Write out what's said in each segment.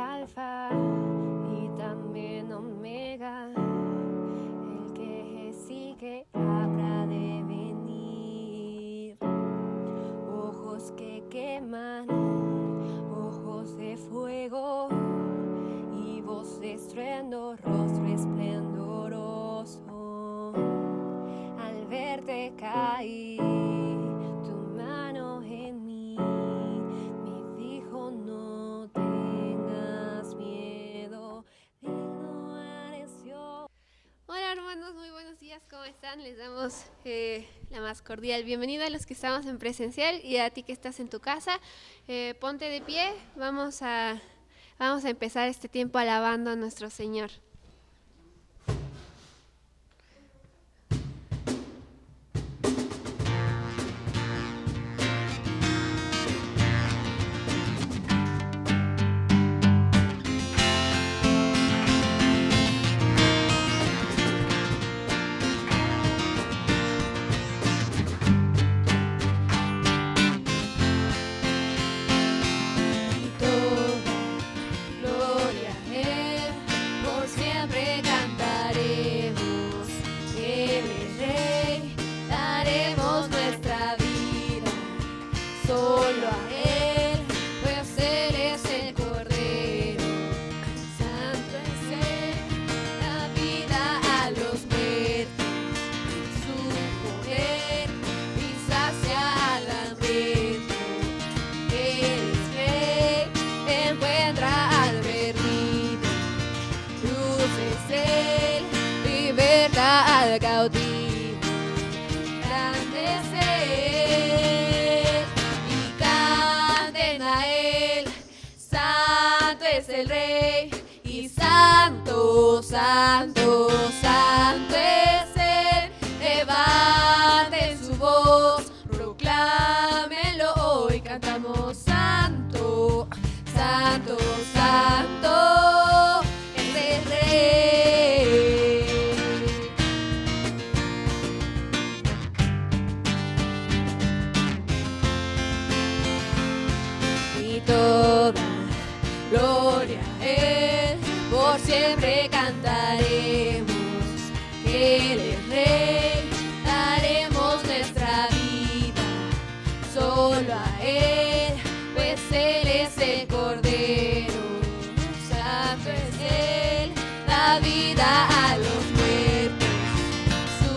Alfa y también Omega, el que es y que habrá de venir. Ojos que queman, ojos de fuego, y voz de estruendo, rostro esplendoroso. Al verte caí, tu mano en mí me dijo: no tengas miedo, permaneció. Hola hermanos, muy buenos días, ¿cómo están? Les damos la más cordial bienvenida a los que estamos en presencial y a ti que estás en tu casa. Ponte de pie, vamos a empezar este tiempo alabando a nuestro Señor. Al cautivo, grande es Él, y canten a Él. Santo es el Rey, y santo, santo, santo es Él. Levanten su voz, proclámenlo hoy, cantamos santo, santo, santo es el Rey. Toda gloria a Él, por siempre cantaremos que Él es Rey, daremos nuestra vida solo a Él, pues Él es el Cordero. Santo es Él, da vida a los muertos, su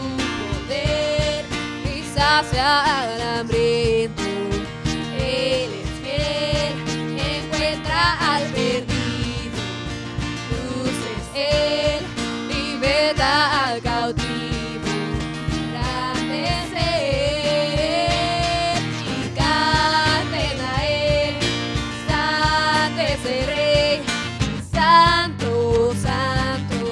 poder y sacia al hambriento. Al perdido, luz es Él, libertad al cautivo, grande es Él, y canten a Él. Santo es el Rey, y santo, santo,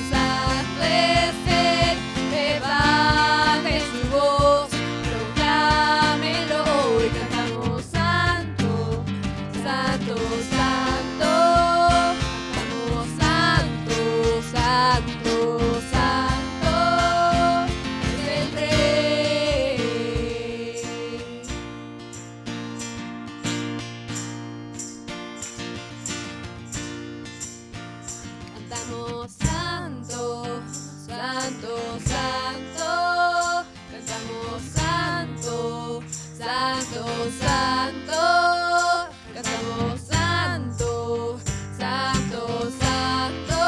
santo es Él. Levanten su voz, proclámenlo hoy, cantamos santo, santo, santo. Santo, santo es el Rey. Cantamos santo, santo, santo. Cantamos santo, santo, santo. Cantamos santo, santo, santo.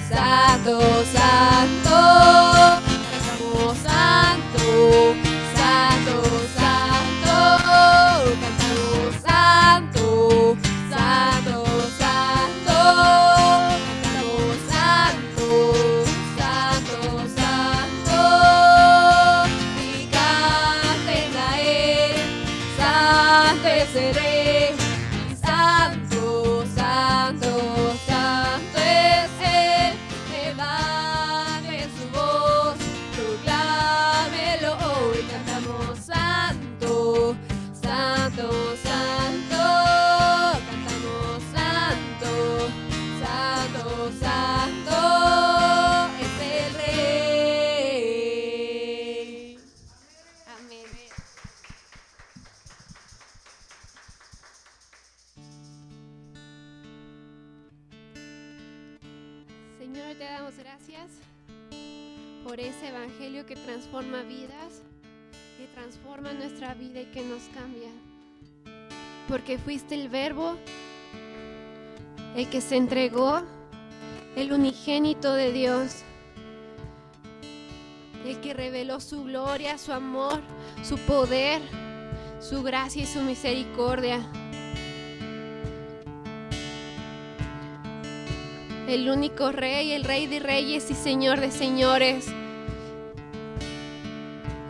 Santo, santo, santo, cantamos santo, santo, santo, cantamos santo, santo, santo, cantamos santo, santo, santo, y canten a Él. Santo es el Rey, y santo, santo, santo es Él. Levanten su voz, proclámelo hoy, cantamos santo, santo, santo, cantamos santo, santo, santo es el Rey. por ese evangelio que transforma vidas, que transforma nuestra vida y que nos cambia. Porque fuiste el Verbo, el que se entregó, el unigénito de Dios, el que reveló su gloria, su amor, su poder, su gracia y su misericordia. El único Rey, el Rey de Reyes y Señor de Señores.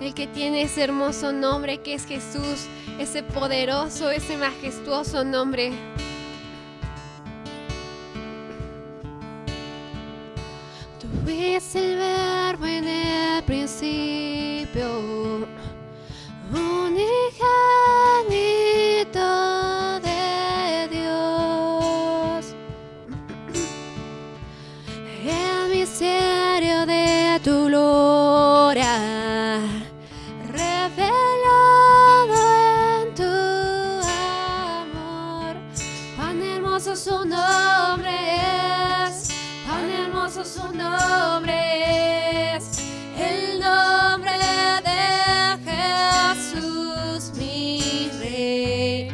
El que tiene ese hermoso nombre que es Jesús, ese poderoso, ese majestuoso nombre. Tú fuiste el Verbo en el principio, unigénito de Dios. El misterio de tu gloria, revelado en tu amor. Cuán hermoso su nombre es, cuán hermoso su nombre es, el nombre de Jesús mi Rey.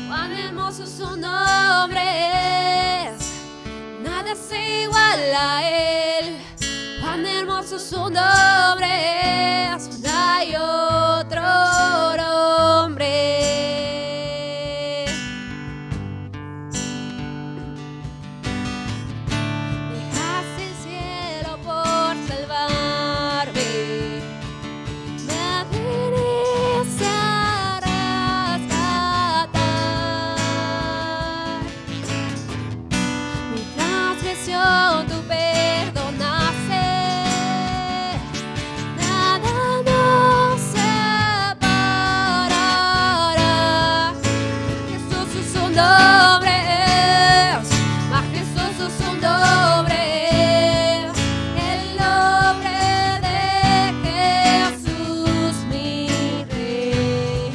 Cuán hermoso su nombre es, nada es igual a él. Cuán hermoso su nombre es, no hay otro nombre. Dejaste el cielo por salvarme, me viniste a rescatar. Mi transgresión tú perdonaste, nada nos separará. Jesús es su nombre es, majestuoso su nombre es, el nombre de Jesús mi Rey.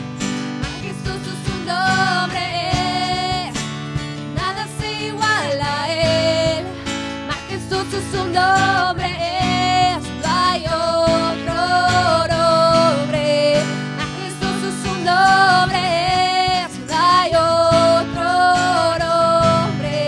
Majestuoso su nombre es, nada es igual a él. Majestuoso su nombre es, no hay otro nombre. Majestuoso su nombre es, no hay otro nombre.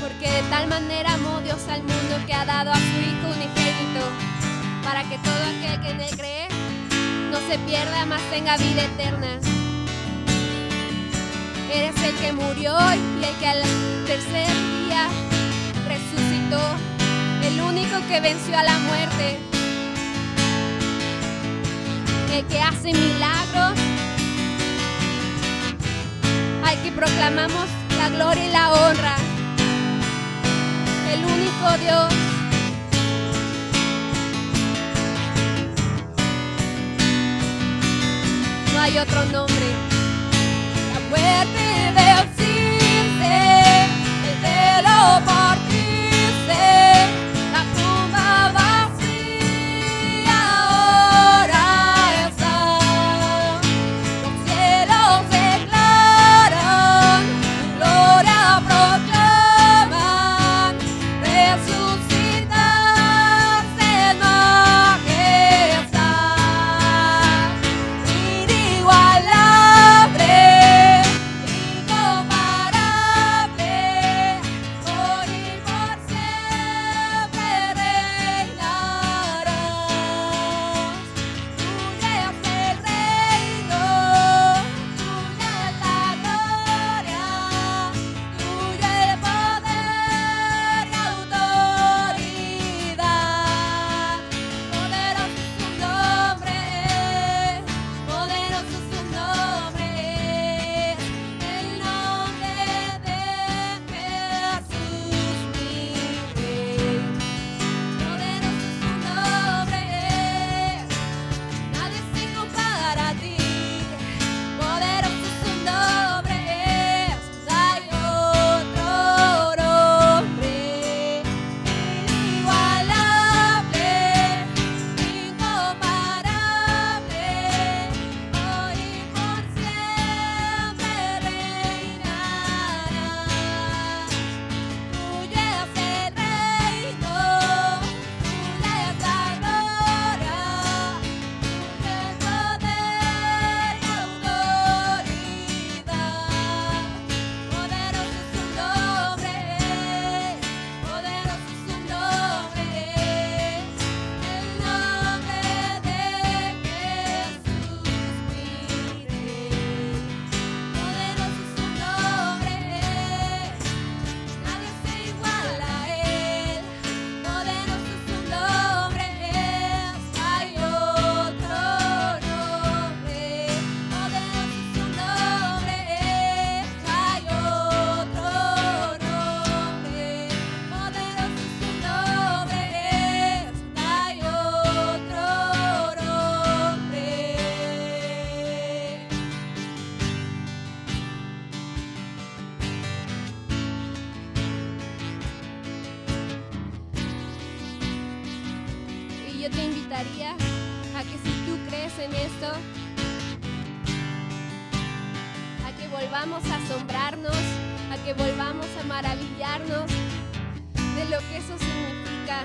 Porque de tal manera amó Dios al mundo que ha dado a su Hijo unigénito, para que todo aquel que en él cree no se pierda, mas tenga vida eterna. Eres el que murió y el que al tercer día resucitó, el único que venció a la muerte, el que hace milagros, al que proclamamos la gloria y la honra, el único Dios. No hay otro nombre. La muerte venciste, el velo partiste, la tumba vacía ahora está. Los cielos declaran, tu gloria proclaman, resucitaste en majestad. Inigualable invitaría a que si tú crees en esto, a que volvamos a asombrarnos, a que volvamos a maravillarnos de lo que eso significa.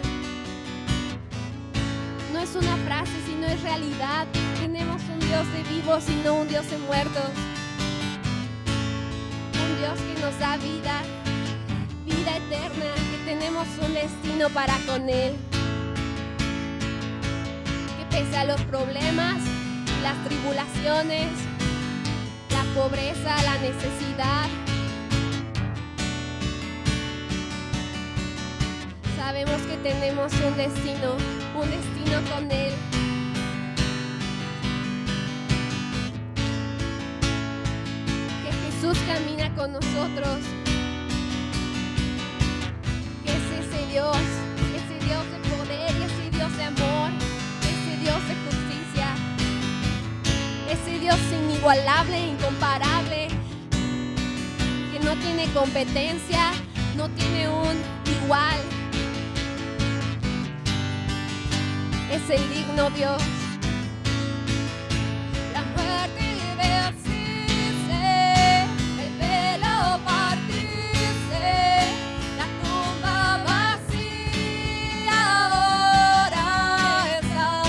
No es una frase, sino es realidad. Tenemos un Dios de vivos y no un Dios de muertos. Un Dios que nos da vida, vida eterna, que tenemos un destino para con Él. Que pese a los problemas, las tribulaciones, la pobreza, la necesidad, sabemos que tenemos un destino con Él. Que Jesús camina con nosotros. Que es ese Dios de poder y ese Dios de amor, ese Dios de justicia, ese Dios inigualable, incomparable, que no tiene competencia, no tiene un igual. Es el digno Dios. La muerte venciste, el velo partiste, la tumba vacía ahora está.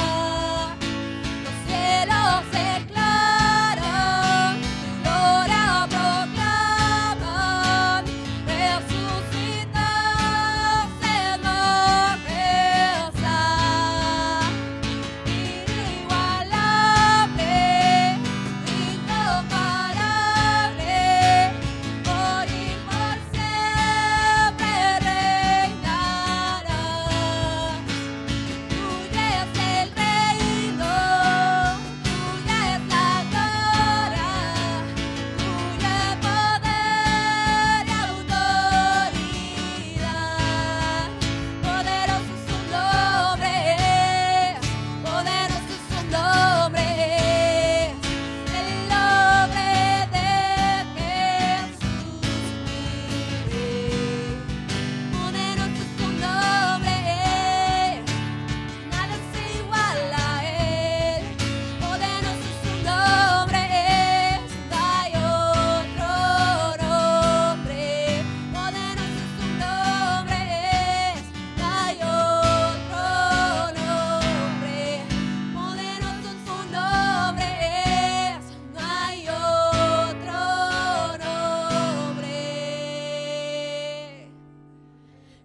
Los cielos declaran, tu gloria proclaman, resucitaste en majestad.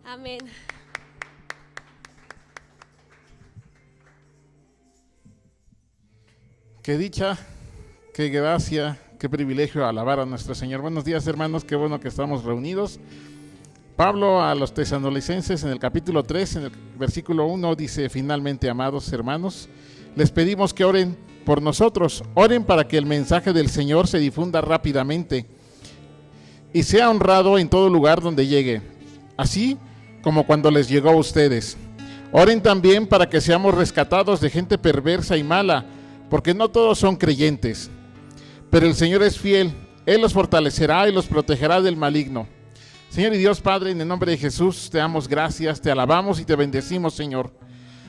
Amén. Qué dicha, qué gracia, qué privilegio alabar a nuestro Señor. Buenos días, hermanos, qué bueno que estamos reunidos. Pablo a los tesalonicenses en el capítulo 3, en el versículo 1 dice: finalmente, amados hermanos, les pedimos que oren por nosotros, oren para que el mensaje del Señor se difunda rápidamente y sea honrado en todo lugar donde llegue, así como cuando les llegó a ustedes. Oren también para que seamos rescatados de gente perversa y mala, porque no todos son creyentes. Pero el Señor es fiel, Él los fortalecerá y los protegerá del maligno. Señor y Dios Padre, en el nombre de Jesús, te damos gracias, te alabamos y te bendecimos, Señor,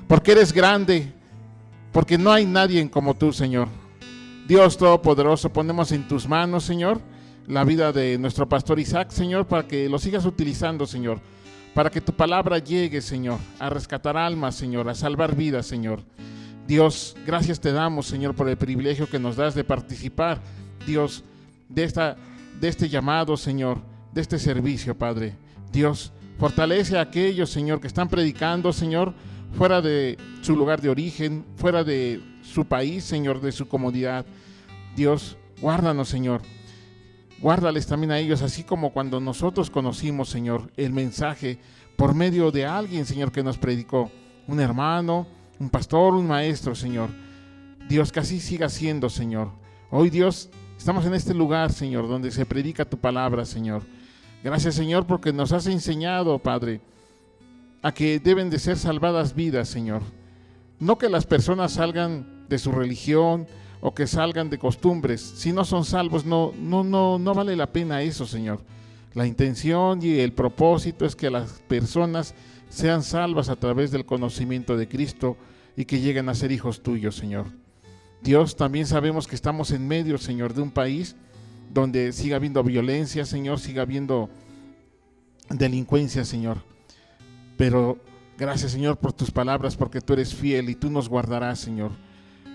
porque eres grande, porque no hay nadie como tú, Señor. Dios Todopoderoso, ponemos en tus manos, Señor, la vida de nuestro pastor Isaac, Señor, para que lo sigas utilizando, Señor, para que tu palabra llegue, Señor, a rescatar almas, Señor, a salvar vidas, Señor. Dios, gracias te damos, Señor, por el privilegio que nos das de participar, Dios, de este llamado, Señor, de este servicio, Padre. Dios, fortalece a aquellos, Señor, que están predicando, Señor, fuera de su lugar de origen, fuera de su país, Señor, de su comunidad. Dios, guárdanos, Señor. Guárdales también a ellos, así como cuando nosotros conocimos, Señor, el mensaje por medio de alguien, Señor, que nos predicó, un hermano, un pastor, un maestro, Señor. Dios, que así siga siendo, Señor. Hoy, Dios, estamos en este lugar, Señor, donde se predica tu palabra, Señor. Gracias, Señor, porque nos has enseñado, Padre, a que deben de ser salvadas vidas, Señor. No que las personas salgan de su religión o que salgan de costumbres. Si no son salvos, no vale la pena eso, Señor. La intención y el propósito es que las personas sean salvas a través del conocimiento de Cristo y que lleguen a ser hijos tuyos, Señor. Dios, también sabemos que estamos en medio, Señor, de un país donde siga habiendo violencia, Señor, siga habiendo delincuencia, Señor. Pero gracias, Señor, por tus palabras, porque tú eres fiel y tú nos guardarás, Señor.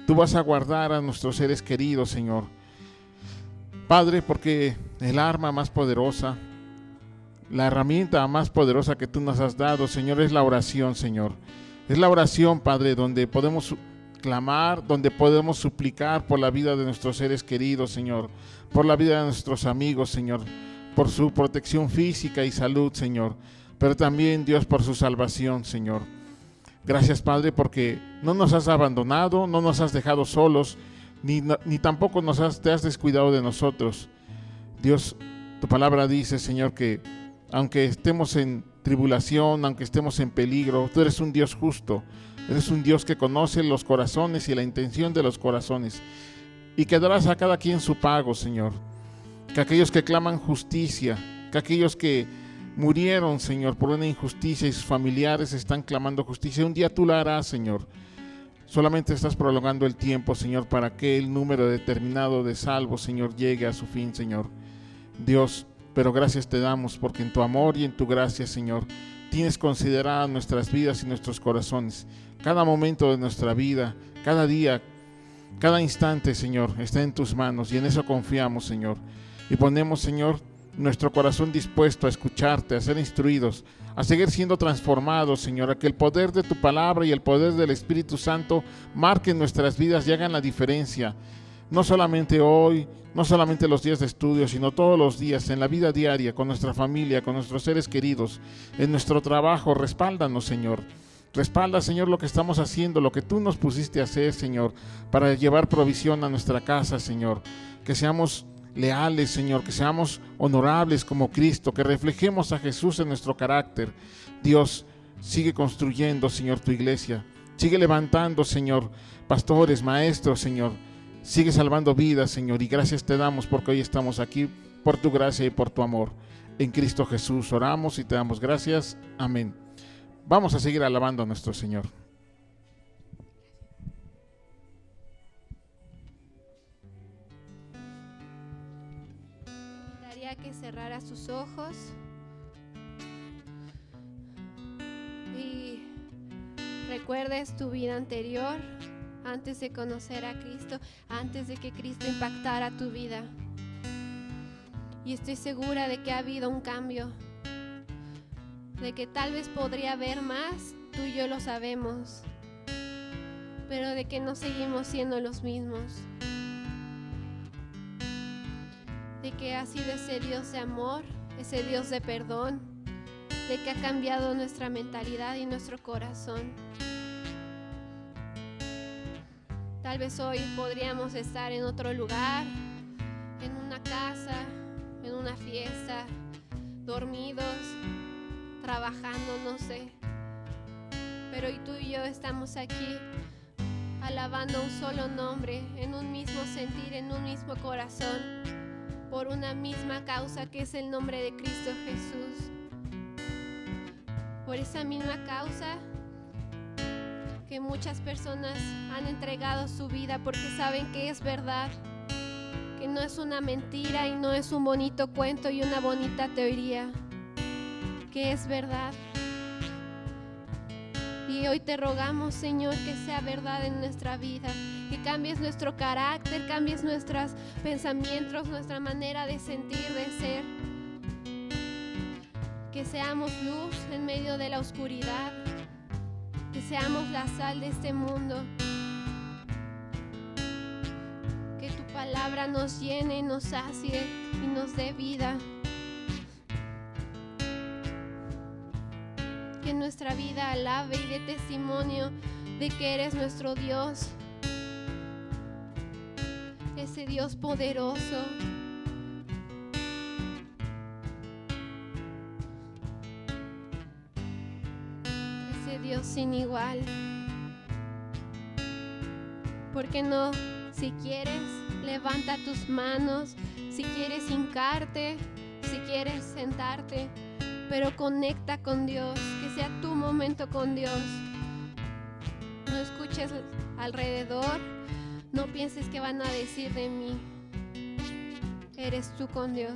Tú vas a guardar a nuestros seres queridos, Señor. Padre, porque el arma más poderosa, la herramienta más poderosa que tú nos has dado, Señor, es la oración, Señor. Es la oración, Padre, donde podemos clamar, donde podemos suplicar por la vida de nuestros seres queridos, Señor, por la vida de nuestros amigos, Señor, por su protección física y salud, Señor, pero también, Dios, por su salvación, Señor. Gracias, Padre, porque no nos has abandonado, no nos has dejado solos, ni tampoco te has descuidado de nosotros. Dios, tu palabra dice, Señor, que aunque estemos en tribulación, aunque estemos en peligro, tú eres un Dios justo. Eres un Dios que conoce los corazones y la intención de los corazones, y que darás a cada quien su pago, Señor. Que aquellos que claman justicia, que aquellos que murieron, Señor, por una injusticia y sus familiares están clamando justicia, un día tú la harás, Señor. Solamente estás prolongando el tiempo, Señor, para que el número determinado de salvos, Señor, llegue a su fin, Señor. Dios, pero gracias te damos porque en tu amor y en tu gracia, Señor, tienes consideradas nuestras vidas y nuestros corazones. Cada momento de nuestra vida, cada día, cada instante, Señor, está en tus manos y en eso confiamos, Señor. Y ponemos, Señor, nuestro corazón dispuesto a escucharte, a ser instruidos, a seguir siendo transformados, Señor, a que el poder de tu palabra y el poder del Espíritu Santo marquen nuestras vidas y hagan la diferencia. No solamente hoy, no solamente los días de estudio, sino todos los días, en la vida diaria, con nuestra familia, con nuestros seres queridos, en nuestro trabajo. Respáldanos, Señor. Respalda, Señor, lo que estamos haciendo, lo que tú nos pusiste a hacer, Señor, para llevar provisión a nuestra casa, Señor. Que seamos leales, Señor, que seamos honorables como Cristo, que reflejemos a Jesús en nuestro carácter. Dios, sigue construyendo, Señor, tu iglesia. Sigue levantando, Señor, pastores, maestros, Señor. Sigue salvando vidas, Señor, y gracias te damos porque hoy estamos aquí por tu gracia y por tu amor. En Cristo Jesús oramos y te damos gracias. Amén. Vamos a seguir alabando a nuestro Señor. Daría que cerrara sus ojos y recuerdes tu vida anterior, antes de conocer a Cristo, antes de que Cristo impactara tu vida. Y estoy segura de que ha habido un cambio, de que tal vez podría haber más, tú y yo lo sabemos, pero de que no seguimos siendo los mismos. De que ha sido ese Dios de amor, ese Dios de perdón, de que ha cambiado nuestra mentalidad y nuestro corazón. Tal vez hoy podríamos estar en otro lugar, en una casa, en una fiesta, dormidos, trabajando, no sé. Pero hoy tú y yo estamos aquí alabando un solo nombre, en un mismo sentir, en un mismo corazón, por una misma causa que es el nombre de Cristo Jesús. Por esa misma causa que muchas personas han entregado su vida porque saben que es verdad, que no es una mentira y no es un bonito cuento y una bonita teoría, que es verdad. Y hoy te rogamos, Señor, que sea verdad en nuestra vida, que cambies nuestro carácter, cambies nuestros pensamientos, nuestra manera de sentir, de ser, que seamos luz en medio de la oscuridad, que seamos la sal de este mundo, que tu palabra nos llene, nos sacie y nos dé vida. Que nuestra vida alabe y dé testimonio de que eres nuestro Dios, ese Dios poderoso, ese Dios sin igual. ¿Por qué no? Si quieres, levanta tus manos, si quieres hincarte, si quieres sentarte, pero conecta con Dios, que sea tu momento con Dios. No escuches alrededor, no pienses qué van a decir de mí. Eres tú con Dios.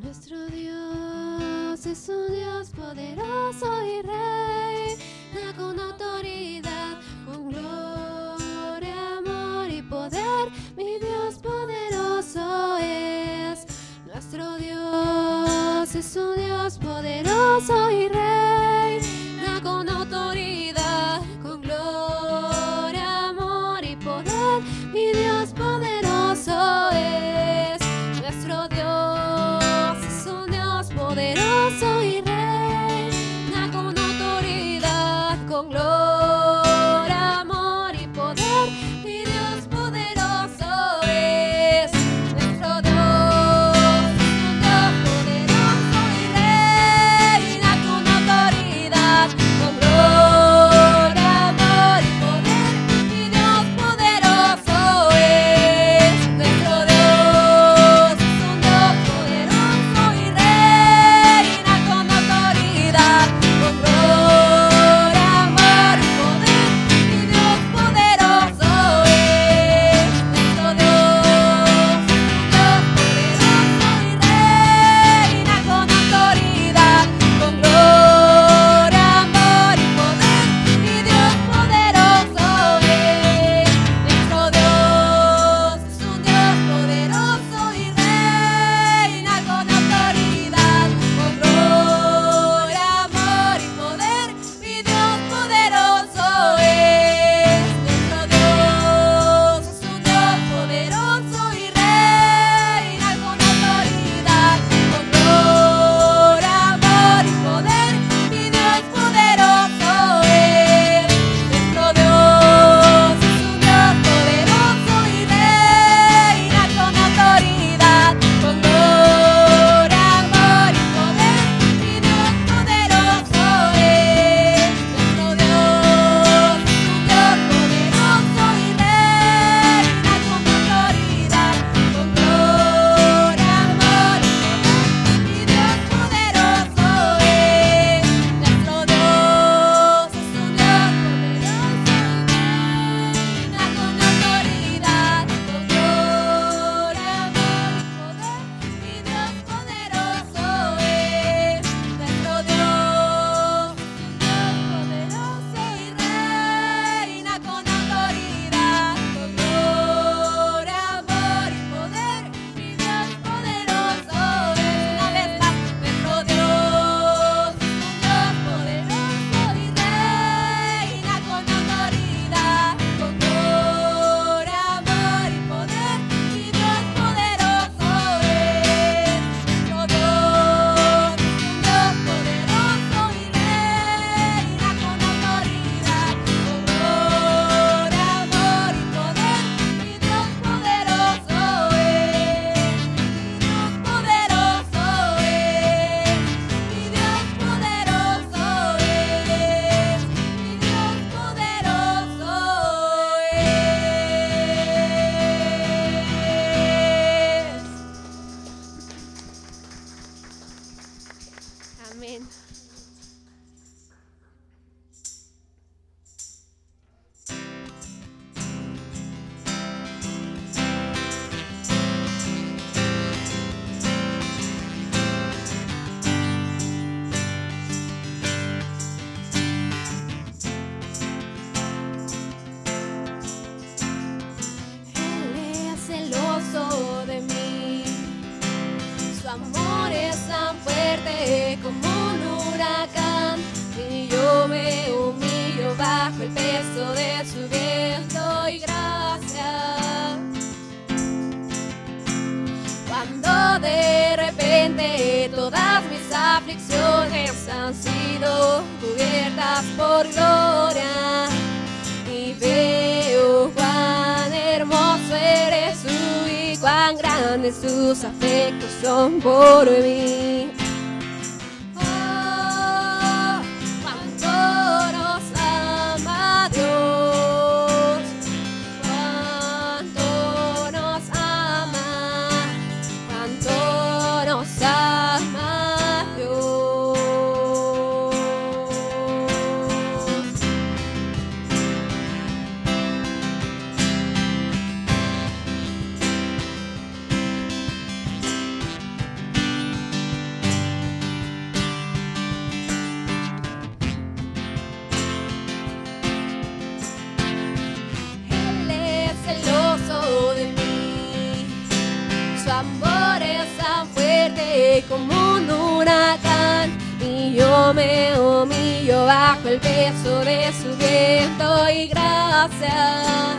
Nuestro Dios es un Dios poderoso y reina con autoridad, con gloria, amor y poder. Mi Dios poderoso es. Nuestro Dios es un Dios poderoso y reina con autoridad, con gloria, amor y poder. Mi Dios poderoso es. Nuestro Dios es un Dios poderoso y reina con autoridad, con gloria, amor y poder. Mi Dios poderoso es. Nuestro Dios es un Dios poderoso y reina con autoridad, con gloria, amor y poder. Mi Dios poderoso es. Nuestro Dios es un Dios poderoso y reina con autoridad, con gloria, amor y poder. Mi Dios poderoso es. Nuestro Dios es un Dios poderoso y reina con autoridad, con gloria, amor y poder. Mi Dios poderoso es. Nuestro Dios es un Dios poderoso y reina con autoridad, con gloria, amor y poder. Mi Dios poderoso es. Nuestro Dios es un Dios poderoso y reina con autoridad, con gloria, amor y poder. Mi Dios poderoso es. Nuestro Dios es un Dios poderoso y reina con autoridad, con gloria, amor y poder. Mi Dios poderoso es. Nuestro Dios es un Dios poderoso y reina con autoridad, con gloria, amor y poder. Mi Dios poderoso es. Nuestro Dios es un Dios poderoso y reina con autoridad, con gloria, amor y poder. Mi Dios poderoso es. Nuestro Dios es un Dios poderoso y reina con autoridad, con gloria, amor y poder. Mi Dios poderoso es. Una vez más, nuestro Dios es un Dios poderoso y reina con autoridad, con gloria, amor y poder. Mi Dios poderoso es. Nuestro Dios es un Dios poderoso y reina con autoridad, con gloria, amor y poder. Mi Dios poderoso es. Mi Dios poderoso es. Mi Dios poderoso es. Mi Dios poderoso es. Amén. Él es celoso de mí. Su amor es tan fuerte como un huracán, y yo me humillo bajo el peso de su viento y gracia. Cuando de repente todas mis aflicciones han sido cubiertas por gloria, y veo cuán hermoso eres tú. grandes sus afectos son por mí. Oh, cuánto nos ama Dios, cuánto nos ama, cuánto nos ama Dios. Él es celoso de mí, su amor es tan fuerte como un huracán, y yo me humillo bajo el peso de su viento y gracia.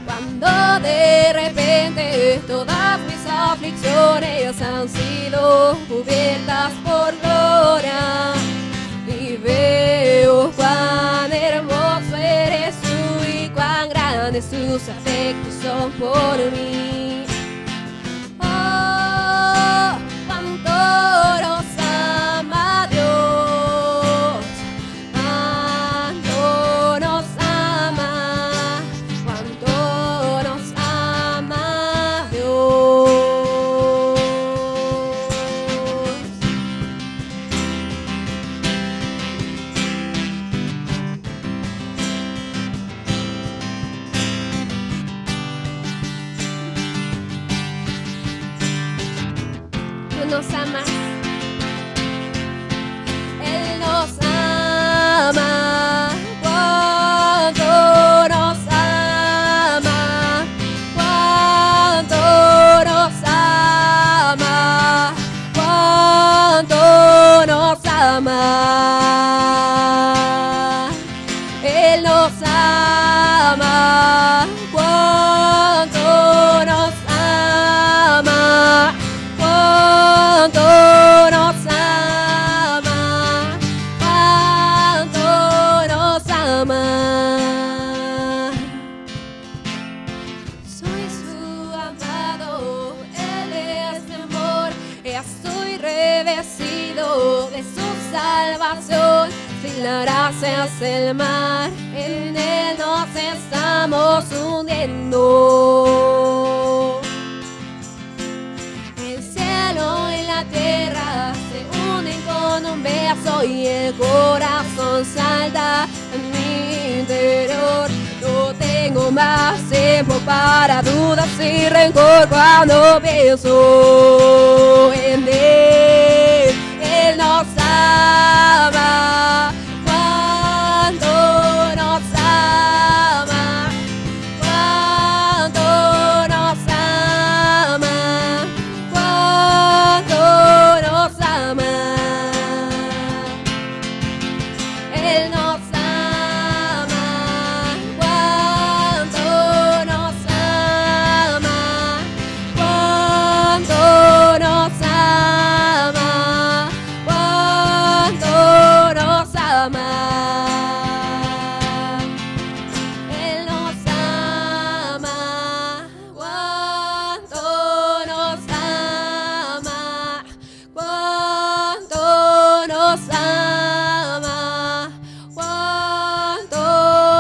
Cuando de repente todas mis aflicciones han sido cubiertas por gloria, y veo cuán hermoso eres tú y cuán grandes tus afectos son por mí. Oh, cuánto nos ama Dios, cuánto nos ama, cuánto nos ama Dios. Tú nos amas, Él nos ama, cuánto nos ama, cuánto nos ama, cuánto nos ama. Él nos ama, cuánto nos ama, cuánto nos ama, cuánto nos ama. Soy su amado, Él es mi amor, estoy revestido de su salvación. Si la gracia es el mar, en Él nos estamos hundiendo. El cielo y la tierra se unen con un beso y el corazón salta en mi interior. No tengo más tiempo para dudas y rencor cuando pienso en Él. Él nos ama, cuánto nos ama, cuánto nos ama, cuánto nos ama. Él nos ama, cuánto nos ama, cuánto nos ama, cuánto nos ama. Él nos ama, cuánto nos ama, cuánto nos ama, cuánto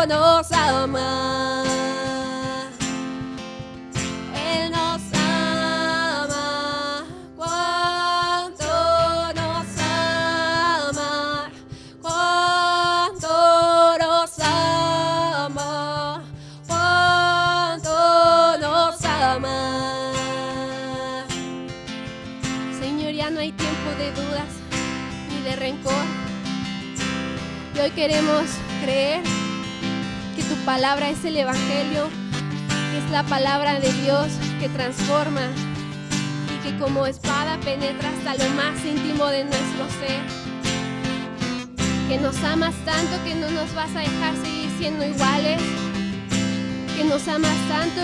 nos ama. Él nos ama, cuánto nos ama, cuánto nos ama, cuánto nos ama. Señor, ya no hay tiempo de dudas ni de rencor. Y hoy queremos creer que tu palabra es el Evangelio, que es la palabra de Dios que transforma y que como espada penetra hasta lo más íntimo de nuestro ser. Que nos amas tanto que no nos vas a dejar seguir siendo iguales. Que nos amas tanto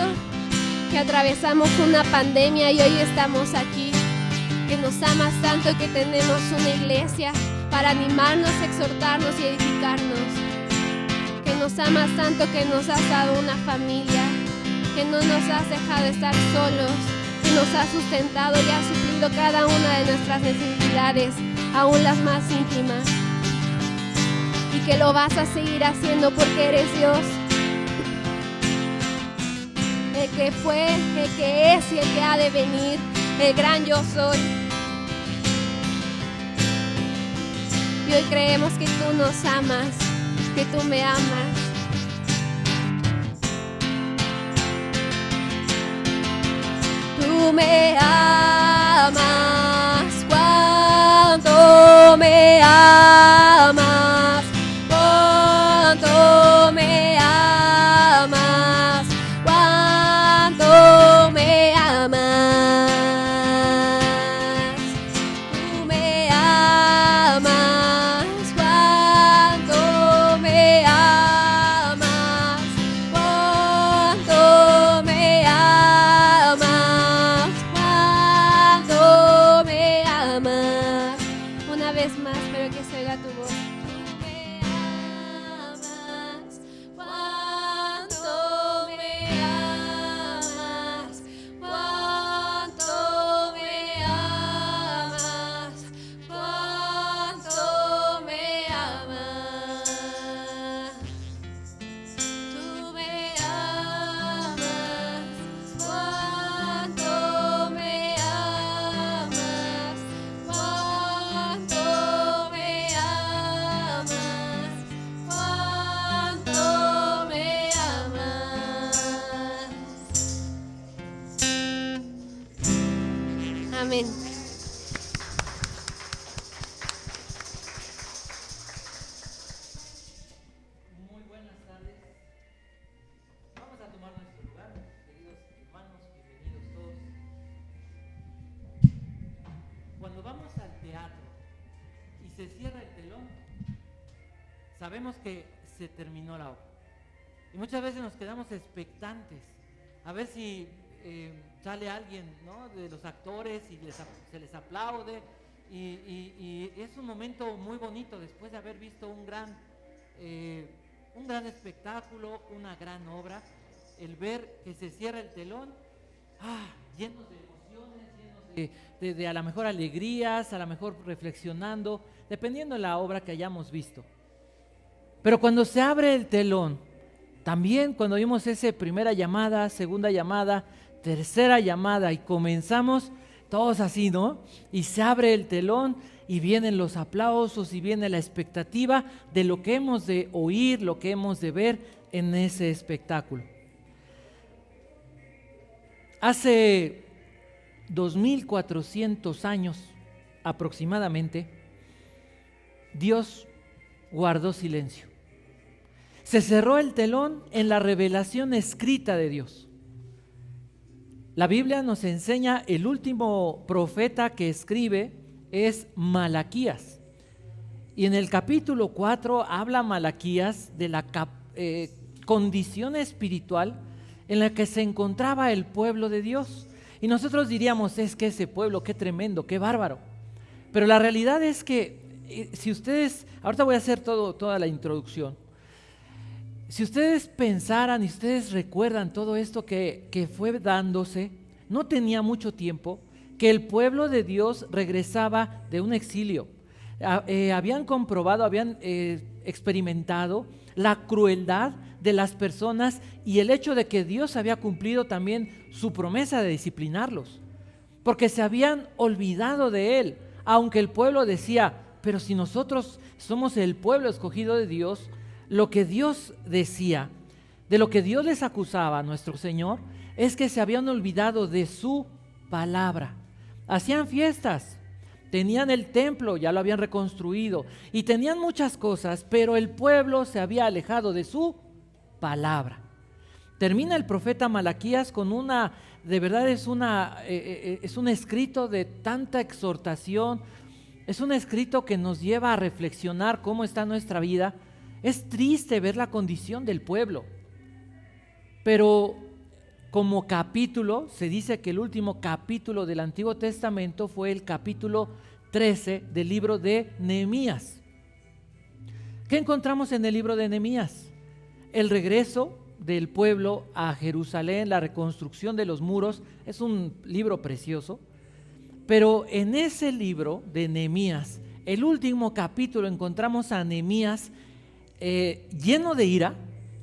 que atravesamos una pandemia y hoy estamos aquí. Que nos amas tanto que tenemos una iglesia para animarnos, exhortarnos y edificarnos. Que nos amas tanto que nos has dado una familia. que no nos has dejado estar solos, que nos has sustentado y has suplido cada una de nuestras necesidades, aún las más íntimas, y que lo vas a seguir haciendo porque eres Dios, el que fue, el que es y el que ha de venir, el gran yo soy. Y hoy creemos que tú nos amas, que tú me amas. Tú me amas, cuánto me amas, cuánto me amas, cuánto me amas. Tú me amas, cuánto me amas, cuánto me amas, cuánto me amas. Una vez más, pero que se oiga tu voz. Tú me amas, cuánto me amas, cuánto me amas, cuánto me amas. Tú me amas, cuánto me amas, cuánto me amas, cuánto me amas. Amén. Muy buenas tardes. Vamos a tomar nuestro lugar, queridos hermanos, bienvenidos todos. Cuando vamos al teatro y se cierra el telón, sabemos que se terminó la obra. Y muchas veces nos quedamos expectantes a ver si sale alguien, ¿no?, de los actores y se les aplaude. Y es un momento muy bonito después de haber visto un gran espectáculo, una gran obra, el ver que se cierra el telón, llenos de emociones, llenos de a lo mejor alegrías, a lo mejor reflexionando, dependiendo de la obra que hayamos visto. Pero cuando se abre el telón, también cuando vimos esa primera llamada, segunda llamada, tercera llamada y comenzamos todos así, ¿no? Y se abre el telón y vienen los aplausos y viene la expectativa de lo que hemos de oír, lo que hemos de ver en ese espectáculo. Hace 2400 años aproximadamente, Dios guardó silencio. Se cerró el telón en la revelación escrita de Dios. La Biblia nos enseña, el último profeta que escribe es Malaquías. Y en el capítulo 4 habla Malaquías de la condición espiritual en la que se encontraba el pueblo de Dios. Y nosotros diríamos, es que ese pueblo, qué tremendo, qué bárbaro. Pero la realidad es que si ustedes, ahorita voy a hacer toda la introducción. Si ustedes pensaran y ustedes recuerdan todo esto que fue dándose, no tenía mucho tiempo que el pueblo de Dios regresaba de un exilio. Habían comprobado, habían experimentado la crueldad de las personas y el hecho de que Dios había cumplido también su promesa de disciplinarlos, porque se habían olvidado de Él, aunque el pueblo decía, pero si nosotros somos el pueblo escogido de Dios. Lo que Dios decía, de lo que Dios les acusaba a nuestro Señor, es que se habían olvidado de su palabra. Hacían fiestas, tenían el templo, ya lo habían reconstruido, y tenían muchas cosas, pero el pueblo se había alejado de su palabra. Termina el profeta Malaquías con de verdad es un escrito de tanta exhortación, es un escrito que nos lleva a reflexionar cómo está nuestra vida. Es triste ver la condición del pueblo, pero como capítulo, se dice que el último capítulo del Antiguo Testamento fue el capítulo 13 del libro de Nehemías. ¿Qué encontramos en el libro de Nehemías? El regreso del pueblo a Jerusalén, la reconstrucción de los muros. Es un libro precioso, pero en ese libro de Nehemías, el último capítulo, encontramos a Nehemías lleno de ira,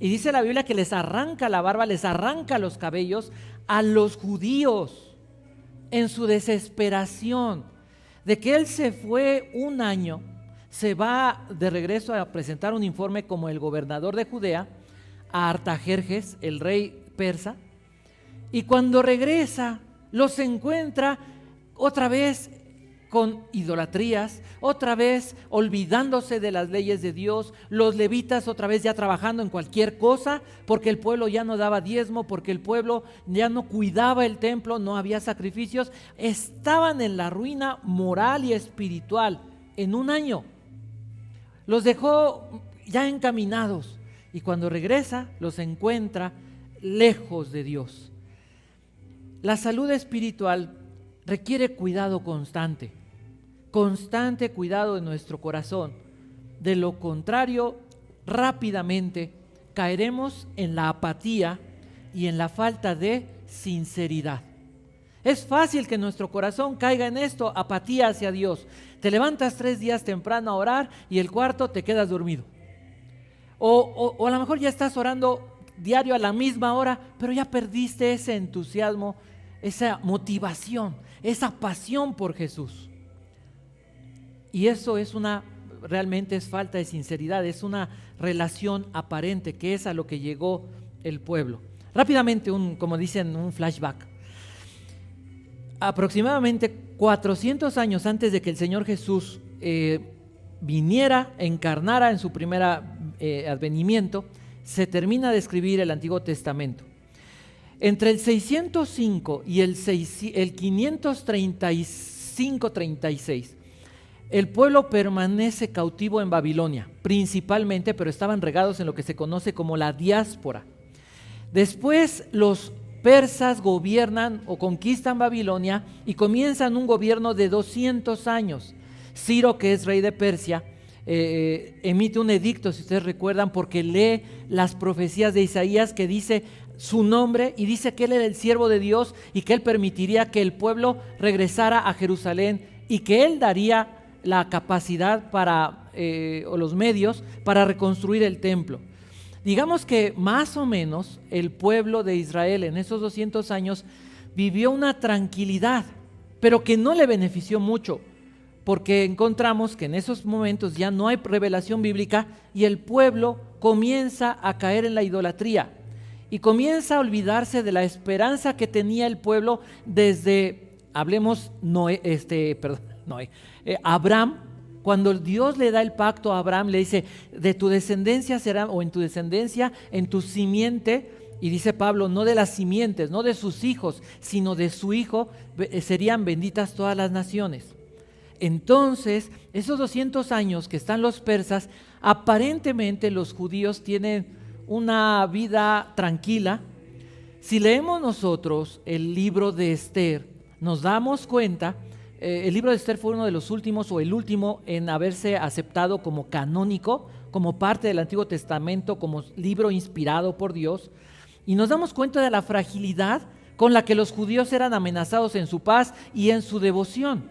y dice la Biblia que les arranca la barba, les arranca los cabellos a los judíos en su desesperación de que él se fue un año, se va de regreso a presentar un informe como el gobernador de Judea a Artajerjes, el rey persa, y cuando regresa los encuentra otra vez con idolatrías, otra vez olvidándose de las leyes de Dios, los levitas otra vez ya trabajando en cualquier cosa, porque el pueblo ya no daba diezmo, porque el pueblo ya no cuidaba el templo, no había sacrificios, estaban en la ruina moral y espiritual en un año. Los dejó ya encaminados, y cuando regresa los encuentra lejos de Dios. La salud espiritual requiere cuidado constante cuidado de nuestro corazón. De lo contrario, rápidamente caeremos en la apatía y en la falta de sinceridad. Es fácil que nuestro corazón caiga en esto, apatía hacia Dios. Te levantas 3 días temprano a orar y el cuarto te quedas dormido. O a lo mejor ya estás orando diario a la misma hora, pero ya perdiste ese entusiasmo, esa motivación, esa pasión por Jesús. Y eso realmente es falta de sinceridad, es una relación aparente, que es a lo que llegó el pueblo. Rápidamente, como dicen, un flashback. Aproximadamente 400 años antes de que el Señor Jesús viniera, encarnara en su primer advenimiento, se termina de escribir el Antiguo Testamento. Entre el 605 y el 535-36, el pueblo permanece cautivo en Babilonia, principalmente, pero estaban regados en lo que se conoce como la diáspora. Después los persas gobiernan o conquistan Babilonia y comienzan un gobierno de 200 años. Ciro, que es rey de Persia, emite un edicto, si ustedes recuerdan, porque lee las profecías de Isaías que dice su nombre y dice que él era el siervo de Dios y que él permitiría que el pueblo regresara a Jerusalén y que él daría la capacidad o los medios para reconstruir el templo. Digamos que más o menos el pueblo de Israel en esos 200 años vivió una tranquilidad, pero que no le benefició mucho, porque encontramos que en esos momentos ya no hay revelación bíblica y el pueblo comienza a caer en la idolatría y comienza a olvidarse de la esperanza que tenía el pueblo desde, hablemos, Abraham. Cuando Dios le da el pacto a Abraham, le dice, de tu descendencia será, o en tu descendencia, en tu simiente, y dice Pablo, no de las simientes, no de sus hijos, sino de su hijo, serían benditas todas las naciones. Entonces, esos 200 años que están los persas, aparentemente los judíos tienen una vida tranquila. Si leemos nosotros el libro de Esther, nos damos cuenta. El libro de Esther fue uno de los últimos o el último en haberse aceptado como canónico, como parte del Antiguo Testamento, como libro inspirado por Dios, y nos damos cuenta de la fragilidad con la que los judíos eran amenazados en su paz y en su devoción.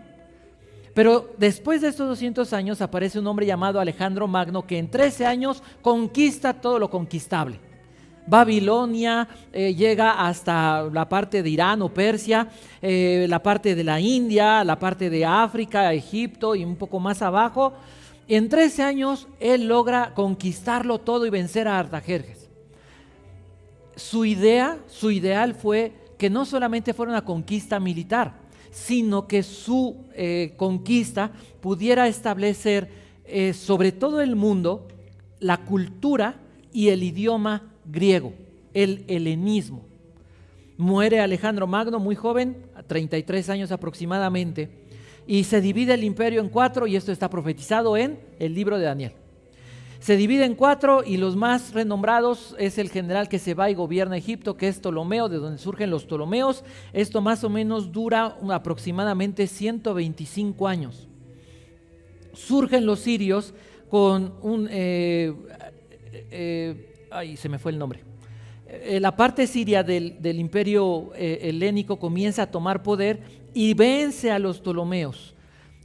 Pero después de estos 200 años aparece un hombre llamado Alejandro Magno que en 13 años conquista todo lo conquistable. Babilonia, llega hasta la parte de Irán o Persia, la parte de la India, la parte de África, Egipto y un poco más abajo. En 13 años él logra conquistarlo todo y vencer a Artajerjes. Su ideal fue que no solamente fuera una conquista militar, sino que su conquista pudiera establecer sobre todo el mundo la cultura y el idioma griego, el helenismo. Muere Alejandro Magno muy joven, a 33 años aproximadamente, y se divide el imperio en 4, y esto está profetizado en el libro de Daniel. Se divide en 4 y los más renombrados es el general que se va y gobierna Egipto, que es Ptolomeo, de donde surgen los Ptolomeos. Esto más o menos dura aproximadamente 125 años. Surgen los sirios con un... se me fue el nombre. la parte siria del imperio helénico comienza a tomar poder y vence a los Ptolomeos.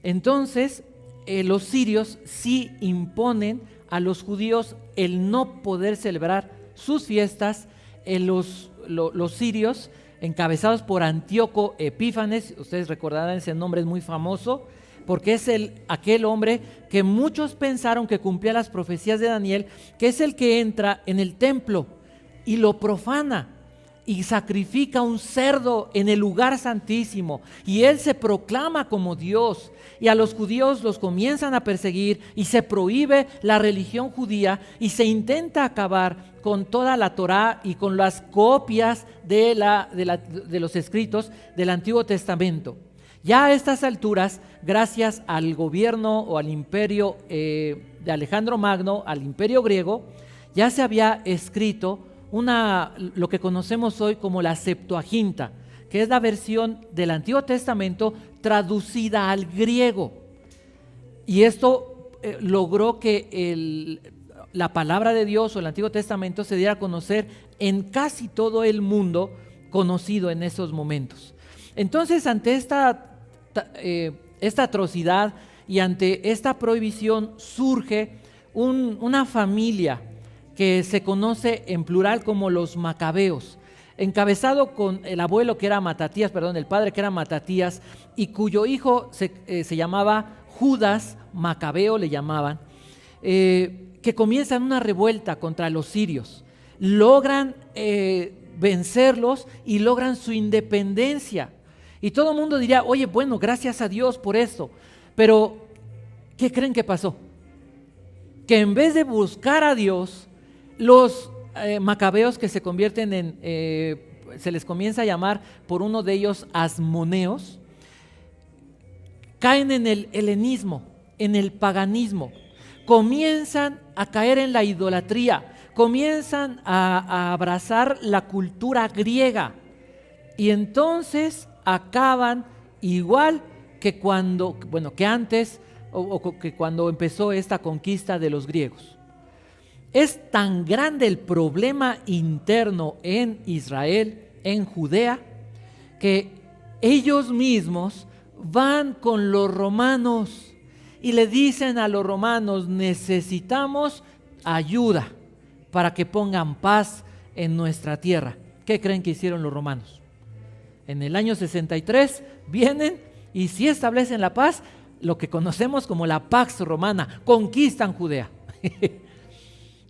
Entonces los sirios sí imponen a los judíos el no poder celebrar sus fiestas. Los sirios, encabezados por Antíoco Epífanes, ustedes recordarán ese nombre, es muy famoso, porque es aquel hombre que muchos pensaron que cumplía las profecías de Daniel, que es el que entra en el templo y lo profana y sacrifica un cerdo en el lugar santísimo, y él se proclama como Dios, y a los judíos los comienzan a perseguir y se prohíbe la religión judía y se intenta acabar con toda la Torá y con las copias de los escritos del Antiguo Testamento. Ya a estas alturas, gracias al gobierno o al imperio de Alejandro Magno, al imperio griego, ya se había escrito lo que conocemos hoy como la Septuaginta, que es la versión del Antiguo Testamento traducida al griego. Y esto logró que la palabra de Dios o el Antiguo Testamento se diera a conocer en casi todo el mundo conocido en esos momentos. Entonces, ante esta atrocidad y ante esta prohibición surge una familia que se conoce en plural como los Macabeos, encabezado con el abuelo que era Matatías, el padre que era Matatías, y cuyo hijo se llamaba Judas Macabeo, le llamaban, que comienzan una revuelta contra los sirios, logran vencerlos y logran su independencia. Y todo el mundo diría, oye, bueno, gracias a Dios por esto. Pero, ¿qué creen que pasó? Que en vez de buscar a Dios, los macabeos, que se convierten se les comienza a llamar por uno de ellos asmoneos, caen en el helenismo, en el paganismo, comienzan a caer en la idolatría, comienzan a abrazar la cultura griega, y entonces acaban igual que antes o que cuando empezó esta conquista de los griegos. Es tan grande el problema interno en Israel, en Judea, que ellos mismos van con los romanos y le dicen a los romanos: necesitamos ayuda para que pongan paz en nuestra tierra. ¿Qué creen que hicieron los romanos? En el año 63 vienen y sí establecen la paz, lo que conocemos como la Pax Romana, conquistan Judea.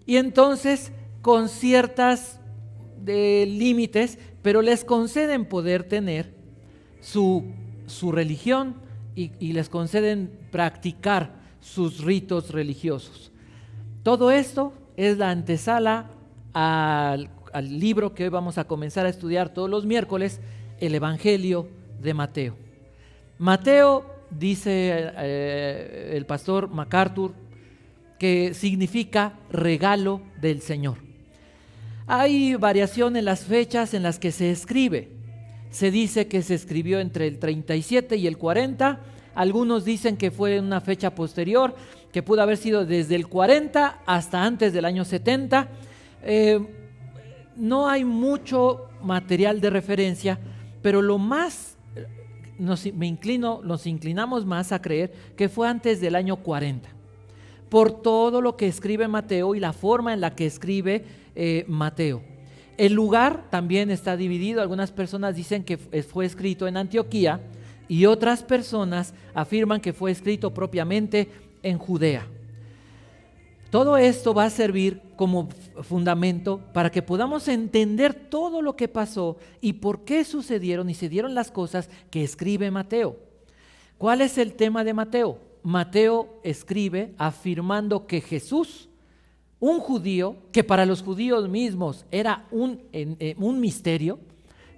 Y entonces, con ciertas límites, pero les conceden poder tener su religión y les conceden practicar sus ritos religiosos. Todo esto es la antesala al libro que hoy vamos a comenzar a estudiar todos los miércoles, el Evangelio de Mateo. Mateo, dice el pastor MacArthur, que significa regalo del Señor. Hay variación en las fechas en las que se escribe. Se dice que se escribió entre el 37 y el 40. Algunos dicen que fue una fecha posterior, que pudo haber sido desde el 40 hasta antes del año 70. No hay mucho material de referencia, pero lo más nos inclinamos más a creer que fue antes del año 40, por todo lo que escribe Mateo y la forma en la que escribe Mateo. El lugar también está dividido. Algunas personas dicen que fue escrito en Antioquía y otras personas afirman que fue escrito propiamente en Judea. Todo esto va a servir como fundamento para que podamos entender todo lo que pasó y por qué sucedieron y se dieron las cosas que escribe Mateo. ¿Cuál es el tema de Mateo? Mateo escribe afirmando que Jesús, un judío, que para los judíos mismos era un misterio,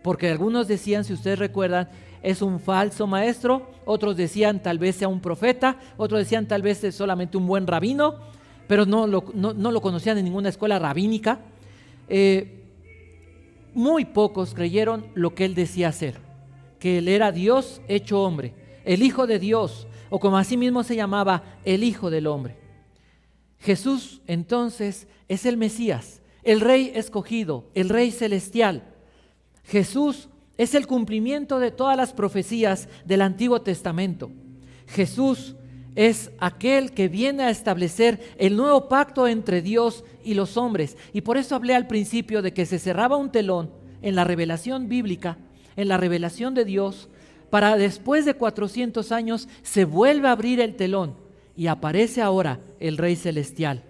porque algunos decían, si ustedes recuerdan, es un falso maestro, otros decían tal vez sea un profeta, otros decían tal vez es solamente un buen rabino, pero no lo conocían en ninguna escuela rabínica. Muy pocos creyeron lo que él decía ser, que él era Dios hecho hombre, el Hijo de Dios, o como así mismo se llamaba, el Hijo del Hombre. Jesús entonces es el Mesías, el Rey escogido, el Rey celestial. Jesús es el cumplimiento de todas las profecías del Antiguo Testamento. Jesús es aquel que viene a establecer el nuevo pacto entre Dios y los hombres. Y por eso hablé al principio de que se cerraba un telón en la revelación bíblica, en la revelación de Dios, para después de 400 años se vuelve a abrir el telón y aparece ahora el Rey celestial.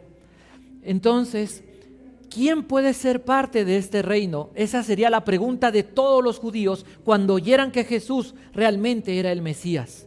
Entonces, ¿quién puede ser parte de este reino? Esa sería la pregunta de todos los judíos cuando oyeran que Jesús realmente era el Mesías.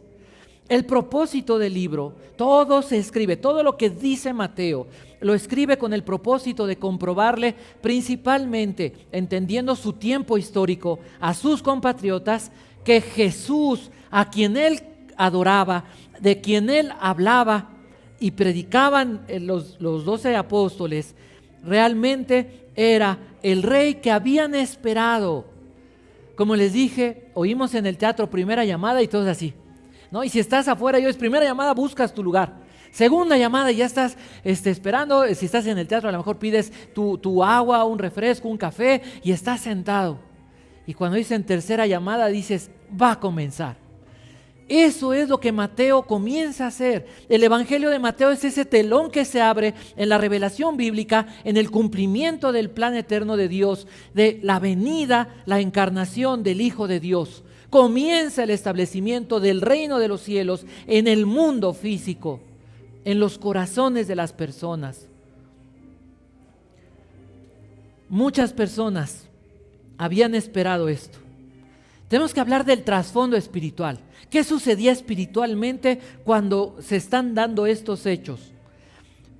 El propósito del libro, todo se escribe, todo lo que dice Mateo, lo escribe con el propósito de comprobarle principalmente, entendiendo su tiempo histórico, a sus compatriotas, que Jesús, a quien él adoraba, de quien él hablaba y predicaban los 12 apóstoles, realmente era el Rey que habían esperado. Como les dije, oímos en el teatro primera llamada y todos así, ¿no? Y si estás afuera y oyes primera llamada, buscas tu lugar. Segunda llamada, ya estás esperando. Si estás en el teatro, a lo mejor pides tu agua, un refresco, un café y estás sentado. Y cuando dicen tercera llamada, dices, va a comenzar. Eso es lo que Mateo comienza a hacer. El Evangelio de Mateo es ese telón que se abre en la revelación bíblica, en el cumplimiento del plan eterno de Dios, de la venida, la encarnación del Hijo de Dios. Comienza el establecimiento del reino de los cielos en el mundo físico, en los corazones de las personas. Muchas personas habían esperado esto. Tenemos que hablar del trasfondo espiritual. ¿Qué sucedía espiritualmente cuando se están dando estos hechos?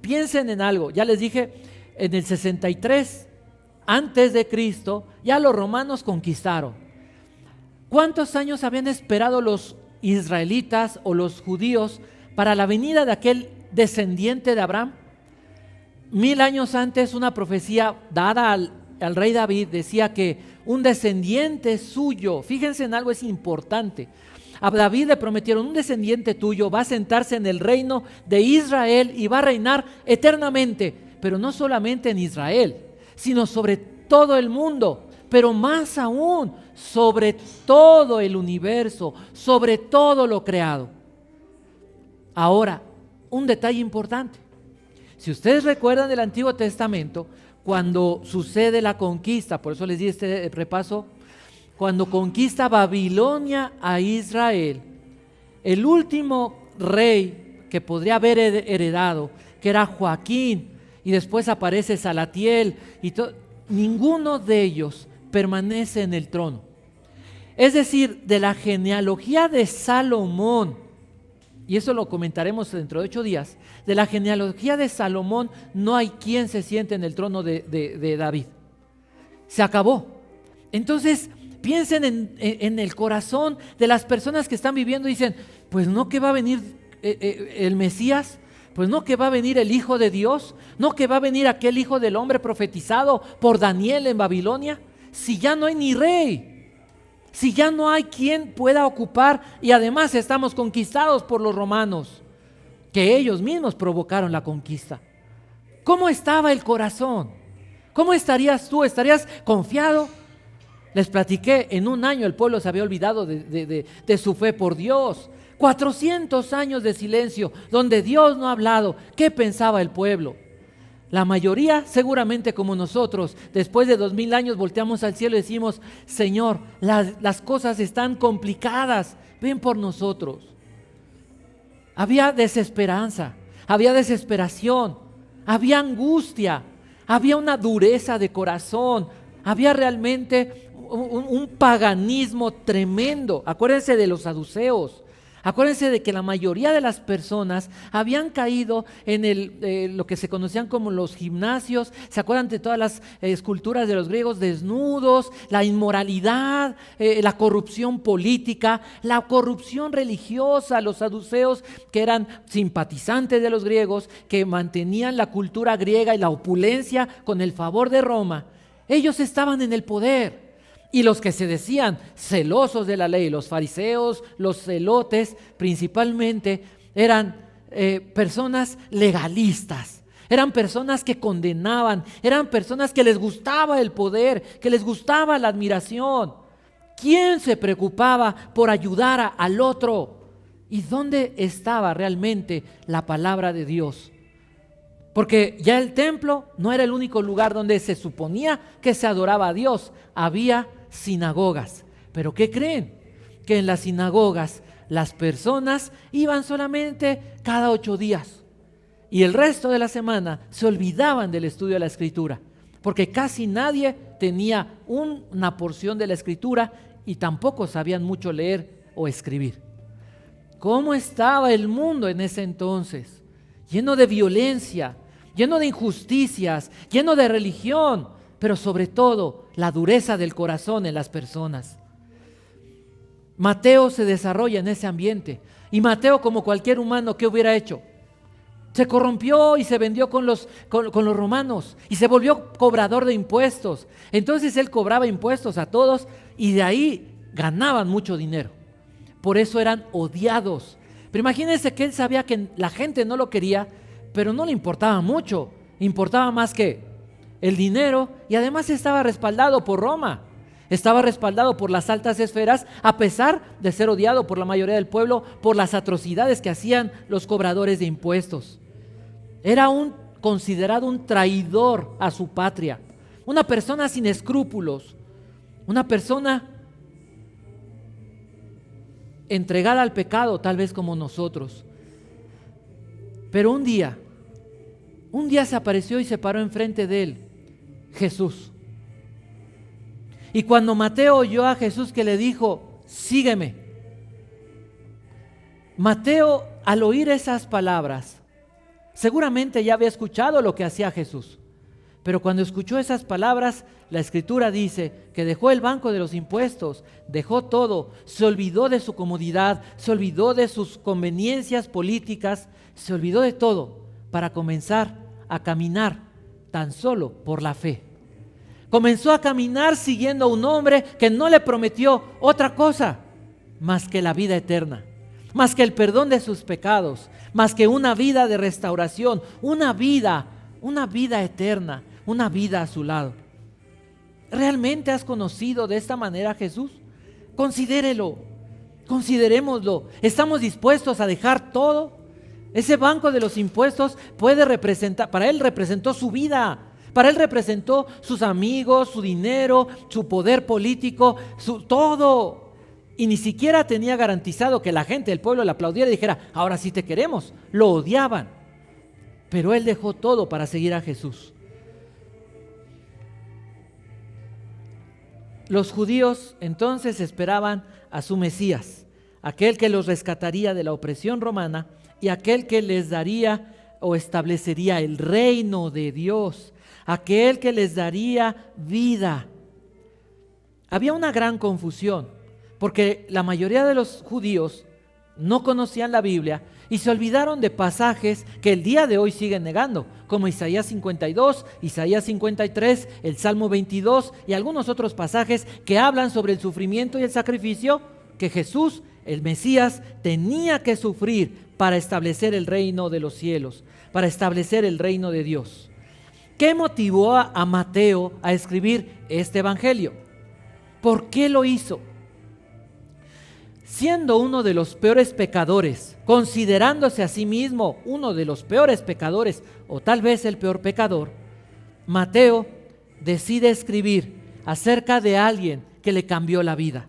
Piensen en algo. Ya les dije, en el 63 antes de Cristo, ya los romanos conquistaron. ¿Cuántos años habían esperado los israelitas o los judíos para la venida de aquel descendiente de Abraham? 1000 años antes, una profecía dada al rey David decía que un descendiente suyo, fíjense en algo, es importante. A David le prometieron, un descendiente tuyo va a sentarse en el reino de Israel y va a reinar eternamente, pero no solamente en Israel, sino sobre todo el mundo, pero más aún sobre todo el universo, sobre todo lo creado. Ahora, un detalle importante. Si ustedes recuerdan del Antiguo Testamento, cuando sucede la conquista, por eso les di este repaso, cuando conquista Babilonia a Israel, el último rey que podría haber heredado, que era Joaquín, y después aparece Salatiel, ninguno de ellos permanece en el trono. Es decir, de la genealogía de Salomón, y eso lo comentaremos dentro de 8 días, de la genealogía de Salomón no hay quien se siente en el trono de David. Se acabó. Entonces, piensen en el corazón de las personas que están viviendo y dicen, pues no que va a venir el Mesías, pues no que va a venir el Hijo de Dios, no que va a venir aquel Hijo del Hombre profetizado por Daniel en Babilonia, si ya no hay ni rey. Si ya no hay quien pueda ocupar y además estamos conquistados por los romanos, que ellos mismos provocaron la conquista. ¿Cómo estaba el corazón? ¿Cómo estarías tú? ¿Estarías confiado? Les platiqué, en un año el pueblo se había olvidado de su fe por Dios. 400 años de silencio donde Dios no ha hablado. ¿Qué pensaba el pueblo? La mayoría, seguramente como nosotros, después de 2000 años volteamos al cielo y decimos, Señor, las cosas están complicadas, ven por nosotros. Había desesperanza, había desesperación, había angustia, había una dureza de corazón, había realmente un paganismo tremendo. Acuérdense de los saduceos. Acuérdense de que la mayoría de las personas habían caído en lo que se conocían como los gimnasios. ¿Se acuerdan de todas las esculturas de los griegos desnudos? La inmoralidad, la corrupción política, la corrupción religiosa. Los saduceos, que eran simpatizantes de los griegos, que mantenían la cultura griega y la opulencia con el favor de Roma, ellos estaban en el poder. Y los que se decían celosos de la ley, los fariseos, los celotes, principalmente eran personas legalistas. Eran personas que condenaban, eran personas que les gustaba el poder, que les gustaba la admiración. ¿Quién se preocupaba por ayudar al otro? ¿Y dónde estaba realmente la palabra de Dios? Porque ya el templo no era el único lugar donde se suponía que se adoraba a Dios. Había sinagogas. ¿Pero qué creen? Que en las sinagogas las personas iban solamente cada 8 días. Y el resto de la semana se olvidaban del estudio de la Escritura. Porque casi nadie tenía una porción de la Escritura y tampoco sabían mucho leer o escribir. ¿Cómo estaba el mundo en ese entonces? Lleno de violencia, lleno de injusticias, lleno de religión, pero sobre todo la dureza del corazón en las personas. Mateo se desarrolla en ese ambiente y Mateo, como cualquier humano, ¿qué hubiera hecho? Se corrompió y se vendió con los romanos y se volvió cobrador de impuestos. Entonces él cobraba impuestos a todos y de ahí ganaban mucho dinero. Por eso eran odiados. Pero imagínense que él sabía que la gente no lo quería, pero no le importaba mucho. Importaba más que el dinero y además estaba respaldado por Roma. Estaba respaldado por las altas esferas, a pesar de ser odiado por la mayoría del pueblo por las atrocidades que hacían los cobradores de impuestos. Era considerado un traidor a su patria, una persona sin escrúpulos, una persona entregada al pecado, tal vez como nosotros. Pero un día se apareció y se paró enfrente de él Jesús. Y cuando Mateo oyó a Jesús que le dijo, sígueme, Mateo, al oír esas palabras, seguramente ya había escuchado lo que hacía Jesús. Pero cuando escuchó esas palabras, la Escritura dice que dejó el banco de los impuestos, dejó todo, se olvidó de su comodidad, se olvidó de sus conveniencias políticas, se olvidó de todo para comenzar a caminar tan solo por la fe. Comenzó a caminar siguiendo a un hombre que no le prometió otra cosa más que la vida eterna, más que el perdón de sus pecados, más que una vida de restauración, una vida eterna, una vida a su lado. ¿Realmente has conocido de esta manera a Jesús? Considérelo, considerémoslo. ¿Estamos dispuestos a dejar todo? Ese banco de los impuestos puede representar, para él representó su vida, para él representó sus amigos, su dinero, su poder político, todo. Y ni siquiera tenía garantizado que la gente del pueblo le aplaudiera y dijera, ahora sí te queremos. Lo odiaban. Pero él dejó todo para seguir a Jesús. Los judíos entonces esperaban a su Mesías, aquel que los rescataría de la opresión romana y aquel que les daría o establecería el reino de Dios, aquel que les daría vida. Había una gran confusión, porque la mayoría de los judíos no conocían la Biblia y se olvidaron de pasajes que el día de hoy siguen negando, como Isaías 52, Isaías 53, el Salmo 22 y algunos otros pasajes que hablan sobre el sufrimiento y el sacrificio que Jesús, el Mesías, tenía que sufrir para establecer el reino de los cielos, para establecer el reino de Dios. ¿Qué motivó a Mateo a escribir este evangelio? ¿Por qué lo hizo? Siendo uno de los peores pecadores, considerándose a sí mismo uno de los peores pecadores, o tal vez el peor pecador, Mateo decide escribir acerca de alguien que le cambió la vida.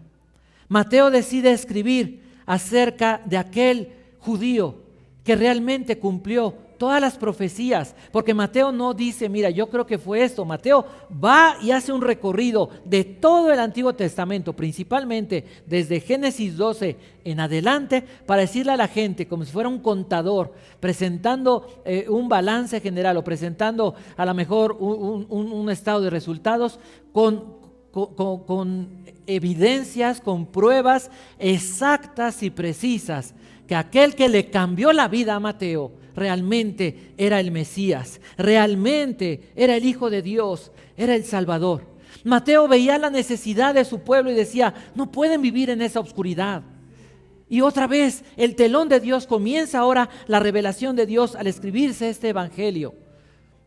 Mateo decide escribir acerca de aquel judío que realmente cumplió todas las profecías, porque Mateo no dice, mira, yo creo que fue esto. Mateo va y hace un recorrido de todo el Antiguo Testamento, principalmente desde Génesis 12 en adelante, para decirle a la gente, como si fuera un contador, presentando un balance general o presentando a lo mejor un estado de resultados con evidencias, con pruebas exactas y precisas, que aquel que le cambió la vida a Mateo realmente era el Mesías, realmente era el Hijo de Dios, era el Salvador. Mateo veía la necesidad de su pueblo y decía, no pueden vivir en esa oscuridad. Y otra vez el telón de Dios comienza ahora la revelación de Dios al escribirse este evangelio.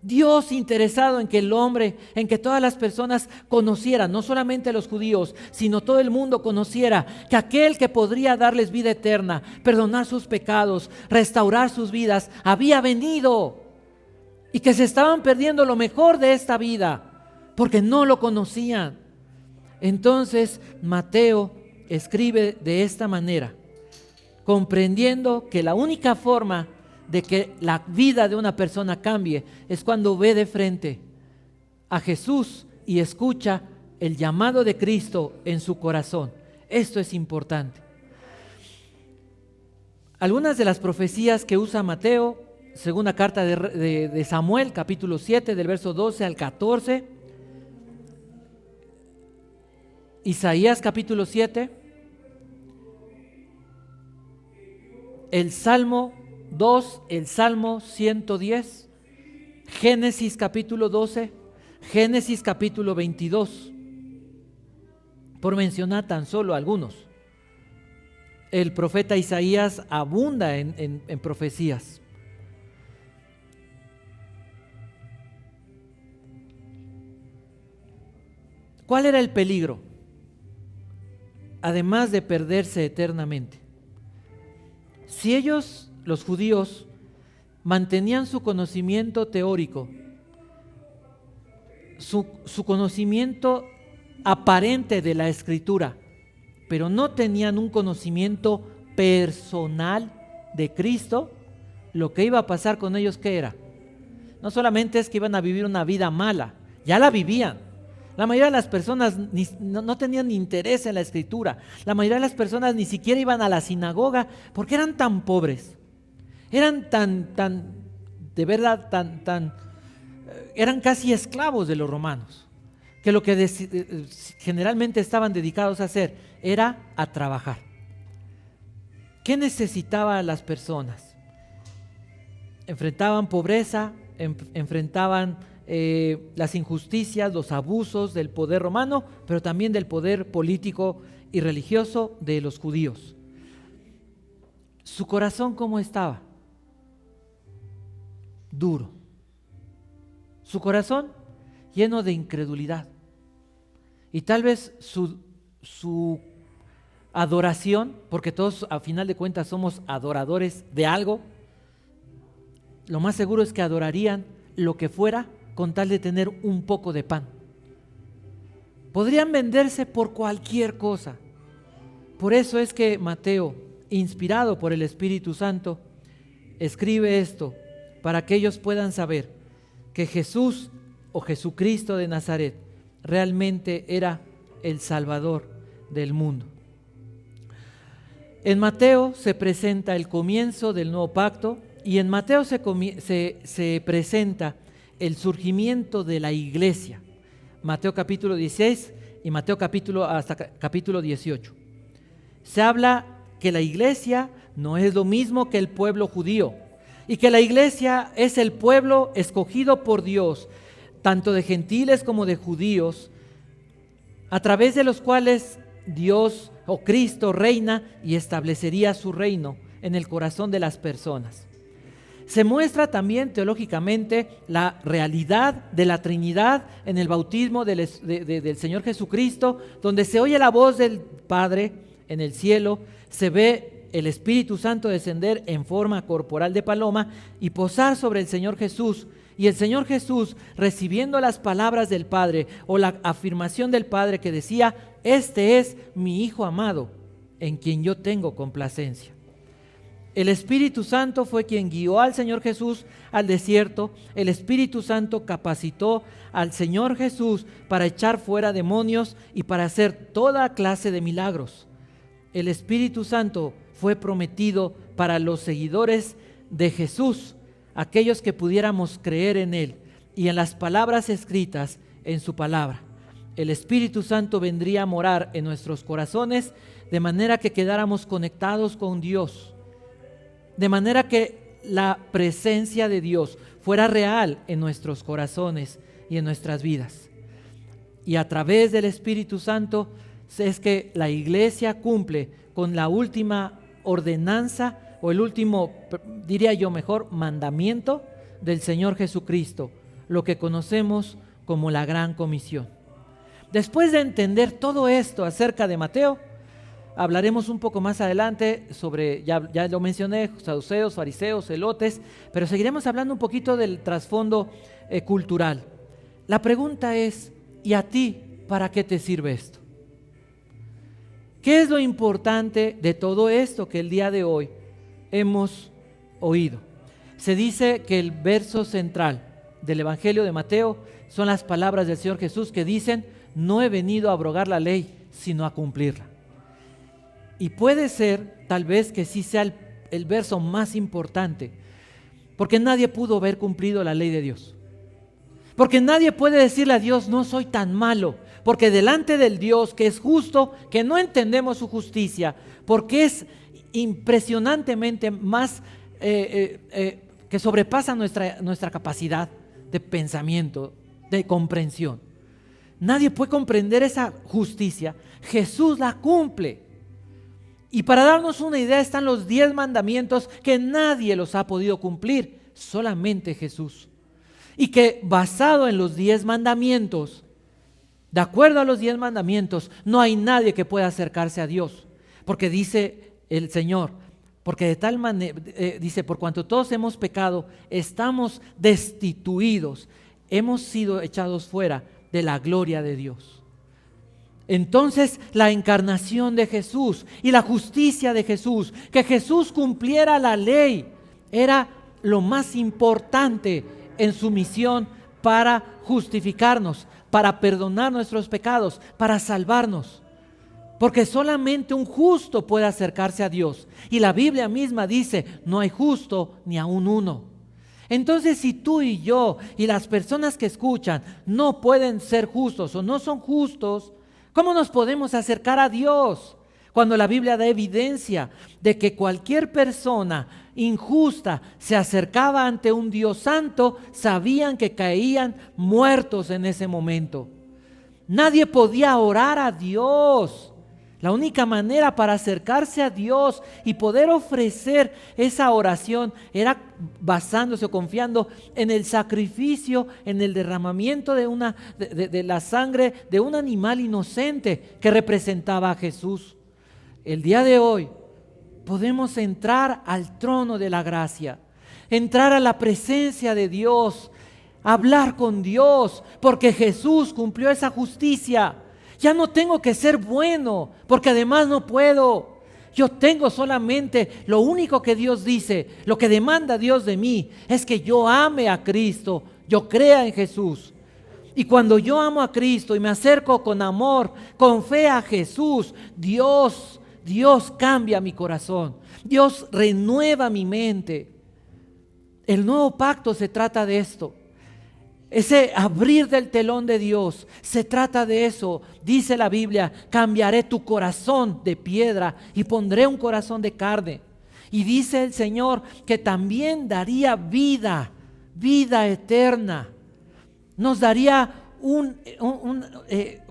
Dios interesado en que el hombre, en que todas las personas conocieran, no solamente los judíos, sino todo el mundo conociera que aquel que podría darles vida eterna, perdonar sus pecados, restaurar sus vidas, había venido y que se estaban perdiendo lo mejor de esta vida porque no lo conocían. Entonces Mateo escribe de esta manera, comprendiendo que la única forma de que la vida de una persona cambie es cuando ve de frente a Jesús y escucha el llamado de Cristo en su corazón. Esto es importante. Algunas de las profecías que usa Mateo, segunda carta de Samuel, capítulo 7, del verso 12 al 14, Isaías capítulo 7, el Salmo 2, el Salmo 110, Génesis capítulo 12, Génesis capítulo 22, por mencionar tan solo algunos. El profeta Isaías abunda en profecías. ¿Cuál era el peligro? Además de perderse eternamente. Si ellos, los judíos, mantenían su conocimiento teórico, su conocimiento aparente de la Escritura, pero no tenían un conocimiento personal de Cristo, lo que iba a pasar con ellos, ¿qué era? No solamente es que iban a vivir una vida mala, ya la vivían. La mayoría de las personas no tenían ni interés en la Escritura. La mayoría de las personas ni siquiera iban a la sinagoga porque eran tan pobres. Eran de verdad, eran casi esclavos de los romanos, que lo que generalmente estaban dedicados a hacer era a trabajar. ¿Qué necesitaban las personas? Enfrentaban pobreza, enfrentaban las injusticias, los abusos del poder romano, pero también del poder político y religioso de los judíos. ¿Su corazón cómo estaba? Duro. Su corazón lleno de incredulidad. Y tal vez su adoración, porque todos a final de cuentas somos adoradores de algo, lo más seguro es que adorarían lo que fuera con tal de tener un poco de pan. Podrían venderse por cualquier cosa. Por eso es que Mateo, inspirado por el Espíritu Santo, escribe esto para que ellos puedan saber que Jesús o Jesucristo de Nazaret realmente era el Salvador del mundo. En Mateo se presenta el comienzo del nuevo pacto y en Mateo se presenta el surgimiento de la iglesia. Mateo capítulo 16 y Mateo hasta capítulo 18. Se habla que la iglesia no es lo mismo que el pueblo judío y que la iglesia es el pueblo escogido por Dios, tanto de gentiles como de judíos, a través de los cuales Dios o Cristo reina y establecería su reino en el corazón de las personas. Se muestra también teológicamente la realidad de la Trinidad en el bautismo del Señor Jesucristo, donde se oye la voz del Padre en el cielo, se ve el Espíritu Santo descender en forma corporal de paloma y posar sobre el Señor Jesús, y el Señor Jesús recibiendo las palabras del Padre o la afirmación del Padre que decía: este es mi Hijo amado, en quien yo tengo complacencia. El Espíritu Santo fue quien guió al Señor Jesús al desierto. El Espíritu Santo capacitó al Señor Jesús para echar fuera demonios y para hacer toda clase de milagros. El Espíritu Santo fue prometido para los seguidores de Jesús, aquellos que pudiéramos creer en Él y en las palabras escritas en su palabra. El Espíritu Santo vendría a morar en nuestros corazones de manera que quedáramos conectados con Dios, de manera que la presencia de Dios fuera real en nuestros corazones y en nuestras vidas. Y a través del Espíritu Santo es que la iglesia cumple con la última ordenanza o el último, diría yo mejor, mandamiento del Señor Jesucristo lo que conocemos como la Gran Comisión. Después de entender todo esto acerca de Mateo, hablaremos un poco más adelante sobre, ya lo mencioné, saduceos, fariseos, celotes, pero seguiremos hablando un poquito del trasfondo cultural. La pregunta es, ¿y a ti para qué te sirve esto? ¿Qué es lo importante de todo esto que el día de hoy hemos oído? Se dice que el verso central del Evangelio de Mateo son las palabras del Señor Jesús que dicen: no he venido a abrogar la ley, sino a cumplirla. Y puede ser, tal vez, que sí sea el verso más importante, porque nadie pudo haber cumplido la ley de Dios. Porque nadie puede decirle a Dios: no soy tan malo, porque delante del Dios que es justo, que no entendemos su justicia, porque es impresionantemente más que sobrepasa nuestra capacidad de pensamiento, de comprensión. Nadie puede comprender esa justicia. Jesús la cumple. Y para darnos una idea están los 10 mandamientos que nadie los ha podido cumplir, solamente Jesús. Y que basado en los 10 mandamientos, de acuerdo a los 10 mandamientos, no hay nadie que pueda acercarse a Dios. Porque dice el Señor, porque de tal manera, dice, por cuanto todos hemos pecado, estamos destituidos, hemos sido echados fuera de la gloria de Dios. Entonces la encarnación de Jesús y la justicia de Jesús, que Jesús cumpliera la ley, era lo más importante en su misión para justificarnos, para perdonar nuestros pecados, para salvarnos. Porque solamente un justo puede acercarse a Dios. Y la Biblia misma dice: no hay justo ni aun uno. Entonces, si tú y yo y las personas que escuchan no pueden ser justos o no son justos, ¿cómo nos podemos acercar a Dios? Cuando la Biblia da evidencia de que cualquier persona injusta se acercaba ante un Dios santo, sabían que caían muertos en ese momento. Nadie podía orar a Dios. La única manera para acercarse a Dios y poder ofrecer esa oración era basándose o confiando en el sacrificio, en el derramamiento de la sangre de un animal inocente que representaba a Jesús. El día de hoy podemos entrar al trono de la gracia, entrar a la presencia de Dios, hablar con Dios, porque Jesús cumplió esa justicia. Ya no tengo que ser bueno, porque además no puedo. Yo tengo solamente lo único que Dios dice, lo que demanda Dios de mí, es que yo ame a Cristo, yo crea en Jesús. Y cuando yo amo a Cristo y me acerco con amor, con fe a Jesús, Dios cambia mi corazón, Dios renueva mi mente. El nuevo pacto se trata de esto. Ese abrir del telón de Dios, se trata de eso. Dice la Biblia: cambiaré tu corazón de piedra y pondré un corazón de carne. Y dice el Señor que también daría vida eterna. Nos daría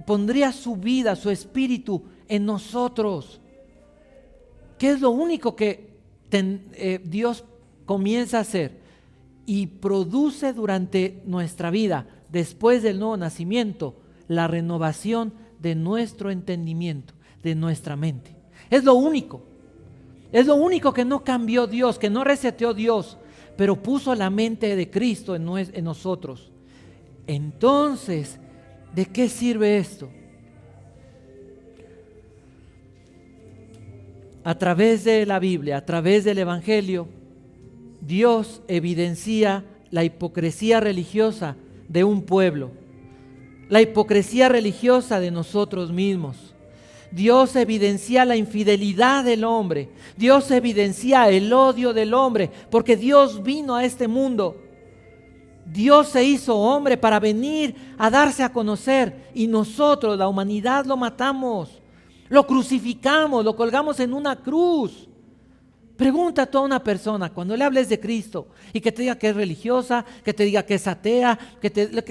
pondría su vida, su espíritu en nosotros. ¿Qué es lo único que Dios comienza a hacer y produce durante nuestra vida, después del nuevo nacimiento? La renovación de nuestro entendimiento, de nuestra mente. Es lo único que no cambió Dios, que no reseteó Dios, pero puso la mente de Cristo en nosotros. Entonces, ¿de qué sirve esto? A través de la Biblia, a través del Evangelio, Dios evidencia la hipocresía religiosa de un pueblo, la hipocresía religiosa de nosotros mismos. Dios evidencia la infidelidad del hombre, Dios evidencia el odio del hombre, porque Dios vino a este mundo. Dios se hizo hombre para venir a darse a conocer, y nosotros, la humanidad, lo matamos, lo crucificamos, lo colgamos en una cruz. Pregunta a toda una persona cuando le hables de Cristo y que te diga que es religiosa, que te diga que es atea,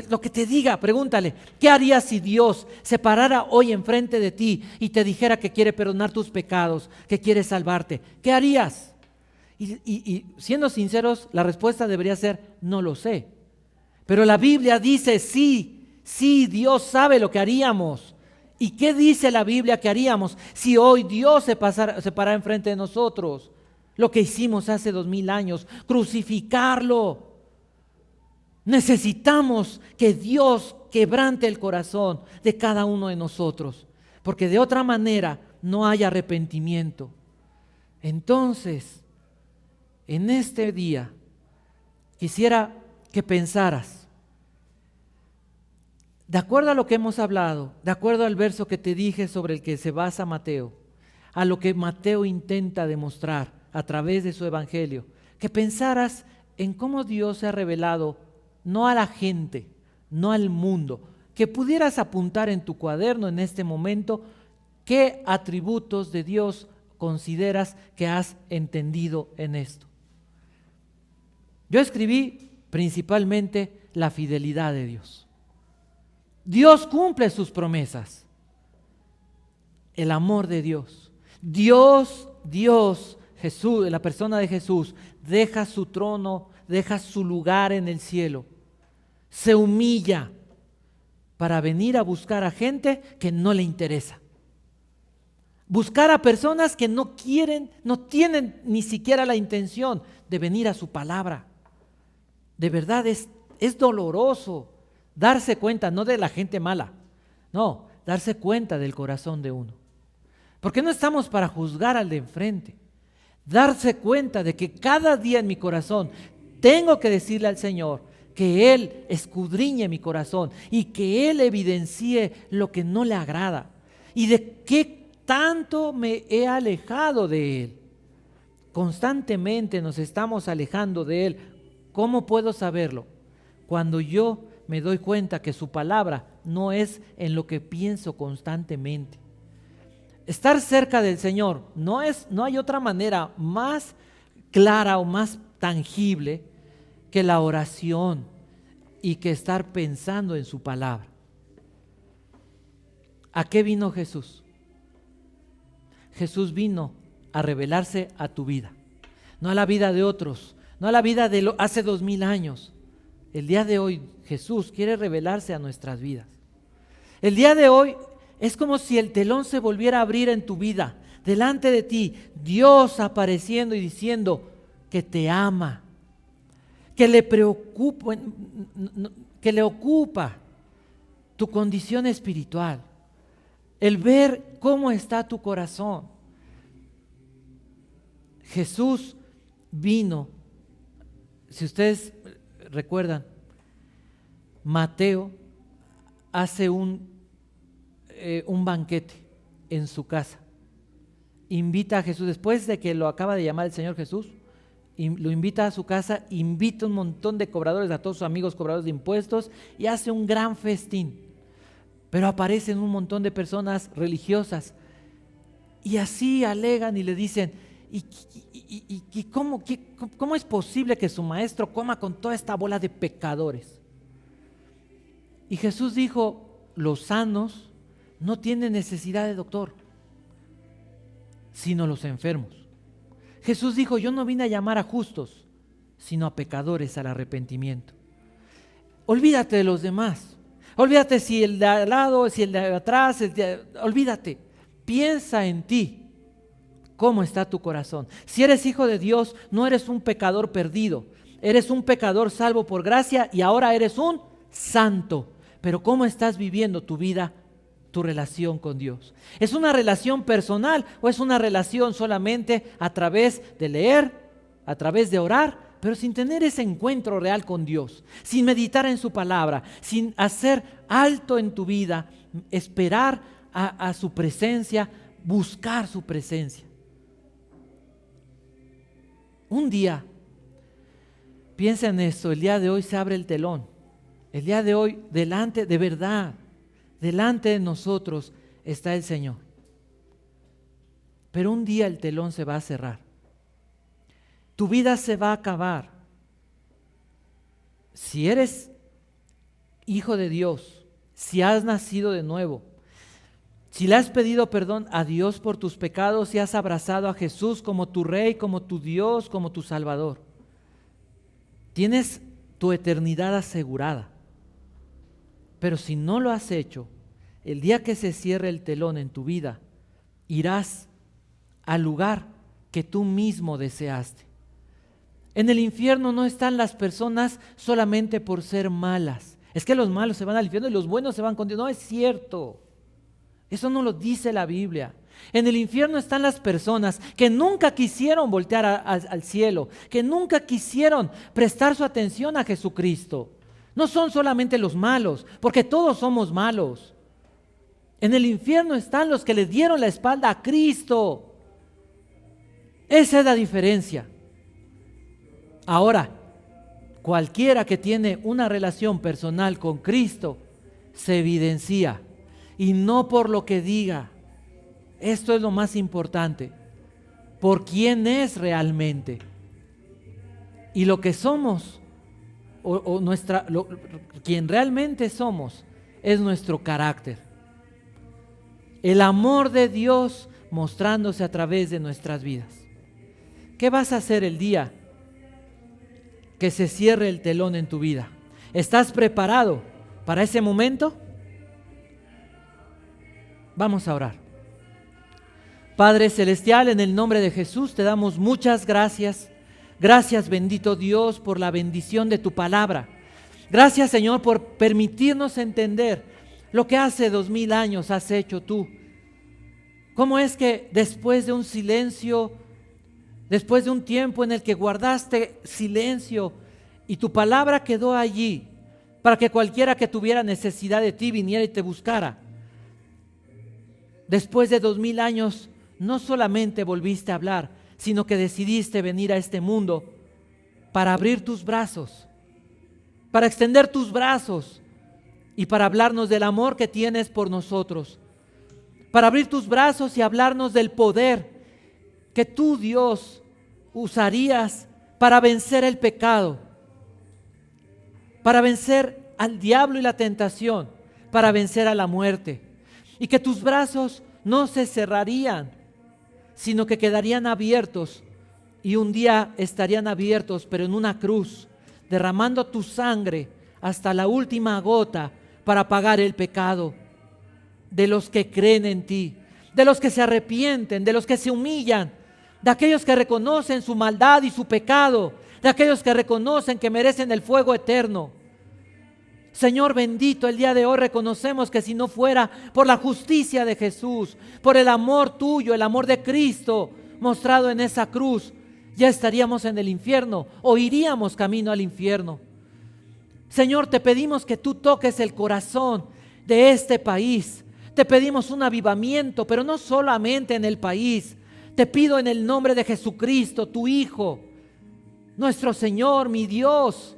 lo que te diga, pregúntale: ¿qué harías si Dios se parara hoy enfrente de ti y te dijera que quiere perdonar tus pecados, que quiere salvarte? ¿Qué harías? Y siendo sinceros, la respuesta debería ser: no lo sé. Pero la Biblia dice sí, Dios sabe lo que haríamos. ¿Y qué dice la Biblia que haríamos si hoy Dios se parara enfrente de nosotros? Lo que hicimos hace 2000 años, crucificarlo. Necesitamos que Dios quebrante el corazón de cada uno de nosotros, porque de otra manera no hay arrepentimiento. Entonces, en este día, quisiera que pensaras, de acuerdo a lo que hemos hablado, de acuerdo al verso que te dije sobre el que se basa Mateo, a lo que Mateo intenta demostrar a través de su evangelio, que pensaras en cómo Dios se ha revelado no a la gente, no al mundo, que pudieras apuntar en tu cuaderno en este momento qué atributos de Dios consideras que has entendido en esto. Yo escribí principalmente la fidelidad de Dios. Dios cumple sus promesas. El amor de Dios. Dios, Jesús, la persona de Jesús, deja su trono, deja su lugar en el cielo. Se humilla para venir a buscar a gente que no le interesa. Buscar a personas que no quieren, no tienen ni siquiera la intención de venir a su palabra. De verdad es doloroso darse cuenta, no de la gente mala, no, darse cuenta del corazón de uno. Porque no estamos para juzgar al de enfrente. Darse cuenta de que cada día en mi corazón tengo que decirle al Señor que Él escudriñe mi corazón y que Él evidencie lo que no le agrada y de qué tanto me he alejado de Él. Constantemente nos estamos alejando de Él. ¿Cómo puedo saberlo? Cuando yo me doy cuenta que su palabra no es en lo que pienso constantemente. Estar cerca del Señor no hay otra manera más clara o más tangible que la oración y que estar pensando en su palabra. ¿A qué vino Jesús? Jesús vino a revelarse a tu vida, no a la vida de otros, no a la vida de hace 2000 años. El día de hoy Jesús quiere revelarse a nuestras vidas. El día de hoy es como si el telón se volviera a abrir en tu vida, delante de ti, Dios apareciendo y diciendo que te ama, que le preocupa, que le ocupa tu condición espiritual, el ver cómo está tu corazón. Jesús vino, si ustedes recuerdan, Mateo hace un banquete en su casa. Invita a Jesús, después de que lo acaba de llamar el Señor Jesús, lo invita a su casa, invita un montón de cobradores, a todos sus amigos cobradores de impuestos, y hace un gran festín. Pero aparecen un montón de personas religiosas y así alegan y le dicen, ¿y cómo es posible que su maestro coma con toda esta bola de pecadores? Y Jesús dijo, los sanos no tienen necesidad de doctor, sino los enfermos. Jesús dijo, yo no vine a llamar a justos, sino a pecadores al arrepentimiento. Olvídate de los demás. Olvídate si el de al lado, si el de atrás, olvídate. Piensa en ti. ¿Cómo está tu corazón? Si eres hijo de Dios, no eres un pecador perdido. Eres un pecador salvo por gracia y ahora eres un santo. Pero ¿cómo estás viviendo tu vida, tu relación con Dios? ¿Es una relación personal o es una relación solamente a través de leer, a través de orar, pero sin tener ese encuentro real con Dios, sin meditar en su palabra, sin hacer alto en tu vida, esperar a su presencia, buscar su presencia? Un día, piensa en esto, el día de hoy se abre el telón. El día de hoy, delante de nosotros está el Señor. Pero un día el telón se va a cerrar. Tu vida se va a acabar. Si eres hijo de Dios, si has nacido de nuevo, si le has pedido perdón a Dios por tus pecados y has abrazado a Jesús como tu Rey, como tu Dios, como tu Salvador, tienes tu eternidad asegurada. Pero si no lo has hecho, el día que se cierre el telón en tu vida, irás al lugar que tú mismo deseaste. En el infierno no están las personas solamente por ser malas. Es que los malos se van al infierno y los buenos se van con Dios. No es cierto. Eso no lo dice la Biblia. En el infierno están las personas que nunca quisieron voltear al cielo, que nunca quisieron prestar su atención a Jesucristo. No son solamente los malos, porque todos somos malos. En el infierno están los que le dieron la espalda a Cristo. Esa es la diferencia. Ahora, cualquiera que tiene una relación personal con Cristo se evidencia, y no por lo que diga. Esto es lo más importante, por quién es realmente. Y lo que somos, quien realmente somos, es nuestro carácter. El amor de Dios mostrándose a través de nuestras vidas. ¿Qué vas a hacer el día que se cierre el telón en tu vida? ¿Estás preparado para ese momento? Vamos a orar. Padre Celestial, en el nombre de Jesús te damos muchas gracias. Gracias, bendito Dios, por la bendición de tu palabra. Gracias, Señor, por permitirnos entender lo que hace 2000 años has hecho tú. ¿Cómo es que después de un silencio, después de un tiempo en el que guardaste silencio y tu palabra quedó allí para que cualquiera que tuviera necesidad de ti viniera y te buscara? Después de 2000 años, no solamente volviste a hablar, sino que decidiste venir a este mundo para abrir tus brazos, para extender tus brazos y para hablarnos del amor que tienes por nosotros, para abrir tus brazos y hablarnos del poder que tú, Dios, usarías para vencer el pecado, para vencer al diablo y la tentación, para vencer a la muerte, y que tus brazos no se cerrarían, sino que quedarían abiertos, y un día estarían abiertos, pero en una cruz, derramando tu sangre hasta la última gota para pagar el pecado de los que creen en ti, de los que se arrepienten, de los que se humillan, de aquellos que reconocen su maldad y su pecado, de aquellos que reconocen que merecen el fuego eterno. Señor bendito, el día de hoy reconocemos que si no fuera por la justicia de Jesús, por el amor tuyo, el amor de Cristo mostrado en esa cruz, ya estaríamos en el infierno o iríamos camino al infierno. Señor, te pedimos que tú toques el corazón de este país. Te pedimos un avivamiento, pero no solamente en el país. Te pido en el nombre de Jesucristo, tu Hijo, nuestro Señor, mi Dios,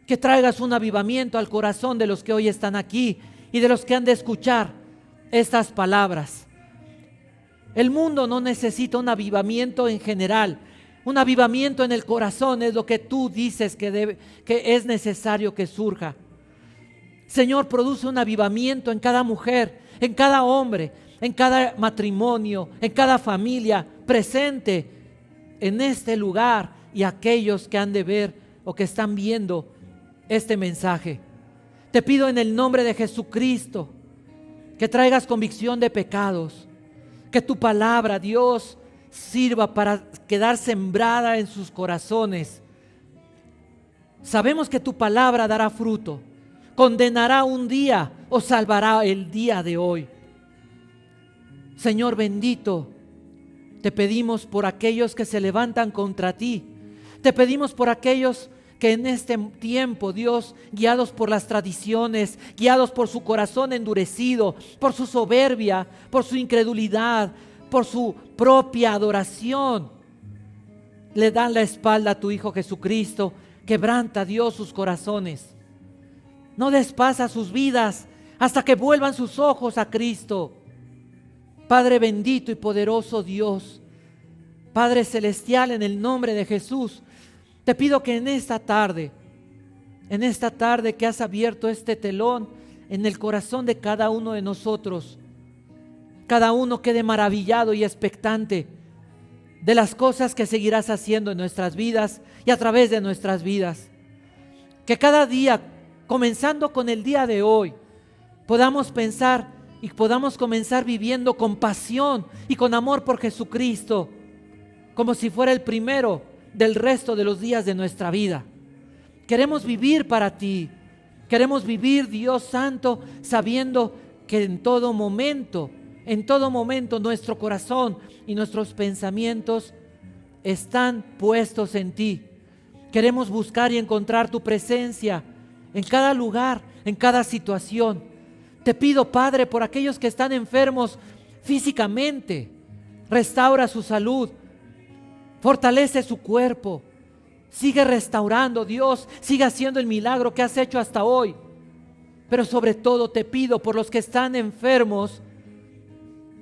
que traigas un avivamiento al corazón de los que hoy están aquí y de los que han de escuchar estas palabras. El mundo no necesita un avivamiento en general. Un avivamiento en el corazón es lo que tú dices que es necesario que surja. Señor, produce un avivamiento en cada mujer, en cada hombre, en cada matrimonio, en cada familia presente en este lugar y aquellos que han de ver o que están viendo este mensaje. Te pido en el nombre de Jesucristo que traigas convicción de pecados, que tu palabra, Dios, sirva para quedar sembrada en sus corazones. Sabemos que tu palabra dará fruto, condenará un día o salvará el día de hoy. Señor bendito, te pedimos por aquellos que se levantan contra ti. Te pedimos por aquellos que en este tiempo, Dios, guiados por las tradiciones, guiados por su corazón endurecido, por su soberbia, por su incredulidad, por su propia adoración, le dan la espalda a tu Hijo Jesucristo. Quebranta, Dios, sus corazones. No des paz a sus vidas hasta que vuelvan sus ojos a Cristo. Padre bendito y poderoso Dios, Padre celestial, en el nombre de Jesús, te pido que en esta tarde que has abierto este telón en el corazón de cada uno de nosotros, cada uno quede maravillado y expectante de las cosas que seguirás haciendo en nuestras vidas y a través de nuestras vidas. Que cada día, comenzando con el día de hoy, podamos pensar y podamos comenzar viviendo con pasión y con amor por Jesucristo, como si fuera el primero del resto de los días de nuestra vida. Queremos vivir para ti. Queremos vivir, Dios Santo, sabiendo que en todo momento nuestro corazón y nuestros pensamientos están puestos en ti. Queremos buscar y encontrar tu presencia en cada lugar, en cada situación. Te pido, Padre, por aquellos que están enfermos físicamente, restaura su salud, fortalece su cuerpo, sigue restaurando, Dios, sigue haciendo el milagro que has hecho hasta hoy. Pero sobre todo te pido por los que están enfermos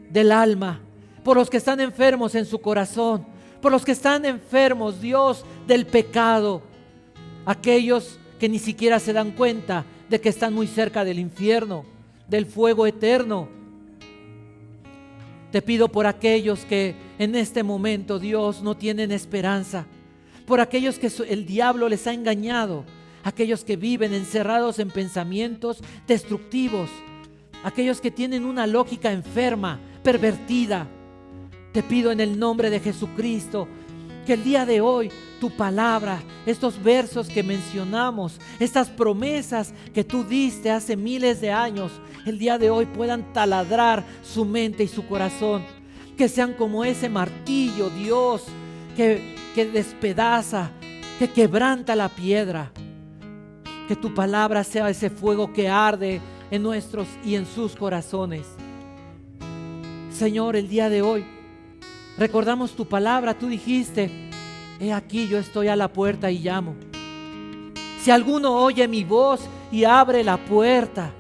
del alma, por los que están enfermos en su corazón, por los que están enfermos, Dios, del pecado, aquellos que ni siquiera se dan cuenta de que están muy cerca del infierno, del fuego eterno. Te pido por aquellos que en este momento, Dios, no tienen esperanza, por aquellos que el diablo les ha engañado, aquellos que viven encerrados en pensamientos destructivos, aquellos que tienen una lógica enferma, pervertida. Te pido en el nombre de Jesucristo que el día de hoy tu palabra, estos versos que mencionamos, estas promesas que tú diste hace miles de años, el día de hoy puedan taladrar su mente y su corazón, que sean como ese martillo, Dios, que despedaza, que quebranta la piedra. Que tu palabra sea ese fuego que arde en nuestros y en sus corazones. Señor, el día de hoy recordamos tu palabra. Tú dijiste: he aquí, yo estoy a la puerta y llamo. Si alguno oye mi voz y abre la puerta,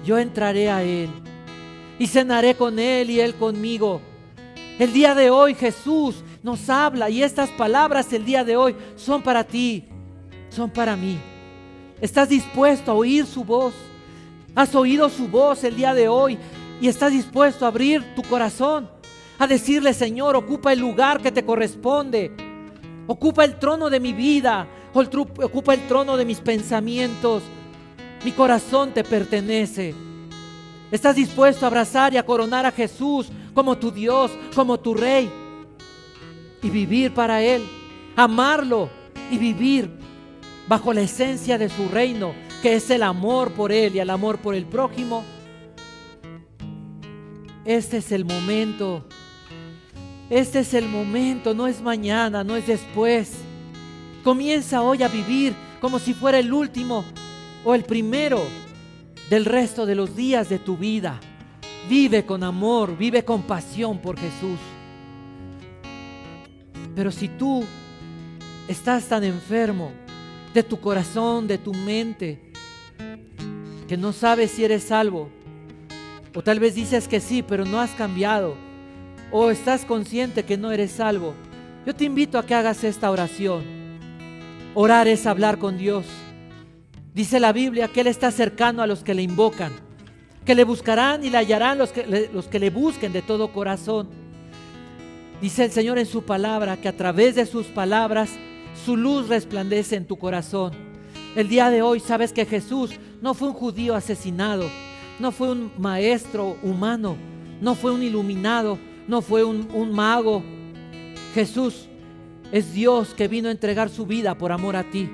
yo entraré a él y cenaré con él y él conmigo. El día de hoy Jesús nos habla, y estas palabras el día de hoy son para ti, son para mí. ¿Estás dispuesto a oír su voz? ¿Has oído su voz el día de hoy y estás dispuesto a abrir tu corazón? A decirle: Señor, ocupa el lugar que te corresponde, ocupa el trono de mi vida, ocupa el trono de mis pensamientos. Mi corazón te pertenece. ¿Estás dispuesto a abrazar y a coronar a Jesús como tu Dios, como tu Rey, y vivir para Él, amarlo y vivir bajo la esencia de su reino, que es el amor por Él y el amor por el prójimo? Este es el momento. Este es el momento, no es mañana, no es después. Comienza hoy a vivir como si fuera el último o el primero del resto de los días de tu vida. Vive con amor, vive con pasión por Jesús. Pero si tú estás tan enfermo de tu corazón, de tu mente, que no sabes si eres salvo, o tal vez dices que sí, pero no has cambiado, o estás consciente que no eres salvo, yo te invito a que hagas esta oración. Orar es hablar con Dios. Dice la Biblia que Él está cercano a los que le invocan, que le buscarán y le hallarán los que le busquen de todo corazón. Dice el Señor en su palabra que a través de sus palabras su luz resplandece en tu corazón. El día de hoy sabes que Jesús no fue un judío asesinado, no fue un maestro humano, no fue un iluminado, no fue un mago. Jesús es Dios que vino a entregar su vida por amor a ti.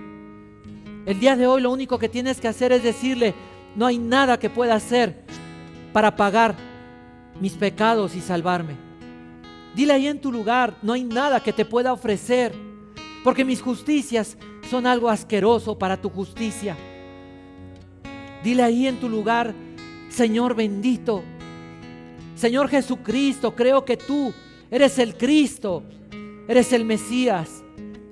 El día de hoy lo único que tienes que hacer es decirle: no hay nada que pueda hacer para pagar mis pecados y salvarme. Dile ahí en tu lugar: no hay nada que te pueda ofrecer, porque mis justicias son algo asqueroso para tu justicia. Dile ahí en tu lugar: Señor bendito, Señor Jesucristo, creo que tú eres el Cristo, eres el Mesías,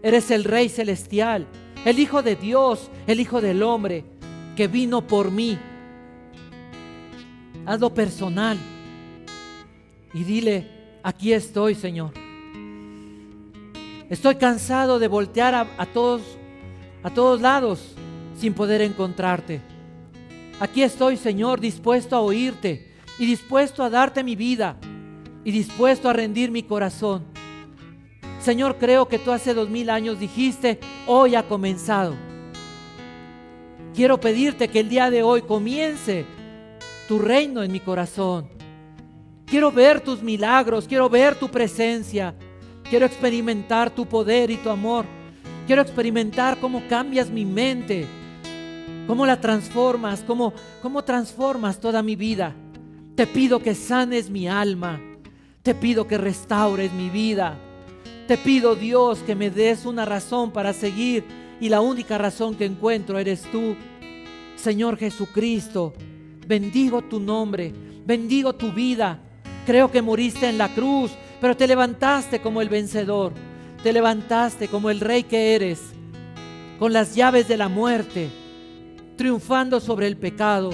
eres el Rey celestial, el Hijo de Dios, el Hijo del hombre, que vino por mí. Hazlo personal y dile: aquí estoy, Señor. Estoy cansado de voltear a todos lados sin poder encontrarte. Aquí estoy, Señor, dispuesto a oírte y dispuesto a darte mi vida y dispuesto a rendir mi corazón. Señor, creo que tú hace 2000 años dijiste, hoy ha comenzado. Quiero pedirte que el día de hoy comience tu reino en mi corazón. Quiero ver tus milagros, quiero ver tu presencia, quiero experimentar tu poder y tu amor. Quiero experimentar cómo cambias mi mente, cómo la transformas, cómo transformas toda mi vida. Te pido que sanes mi alma, te pido que restaures mi vida. Te pido, Dios, que me des una razón para seguir, y la única razón que encuentro eres tú. Señor Jesucristo, bendigo tu nombre, bendigo tu vida. Creo que moriste en la cruz, pero te levantaste como el vencedor. Te levantaste como el rey que eres, con las llaves de la muerte, triunfando sobre el pecado,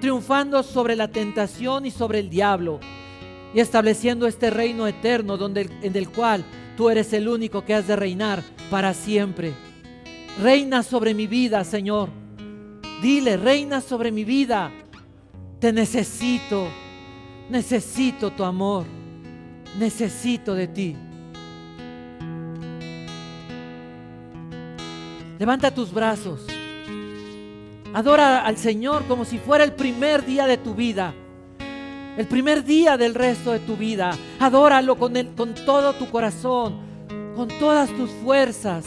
triunfando sobre la tentación y sobre el diablo, y estableciendo este reino eterno en el cual tú eres el único que has de reinar para siempre. Reina sobre mi vida, Señor. Dile, reina sobre mi vida. Te necesito, necesito tu amor, necesito de ti. Levanta tus brazos. Adora al Señor como si fuera el primer día de tu vida, el primer día del resto de tu vida. Adóralo con todo tu corazón, con todas tus fuerzas.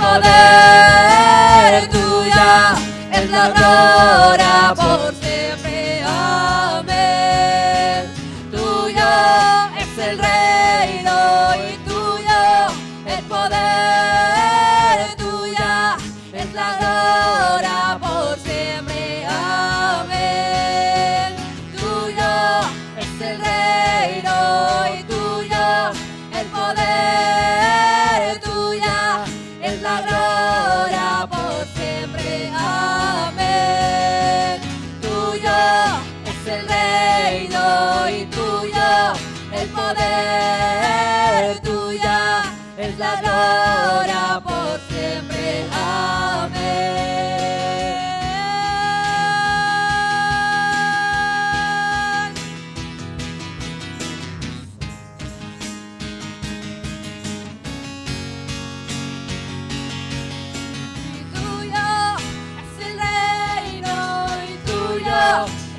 poder tuya es la gloria por siempre. Amén. Tuyo es el reino y tuyo el poder. Tuya es la gloria por siempre. Amén. Tuyo es el reino y tuyo el poder. Tuya es la gloria por siempre. Amén. Tuyo es el reino y tuyo el poder. Tuya es la gloria por siempre. Amén.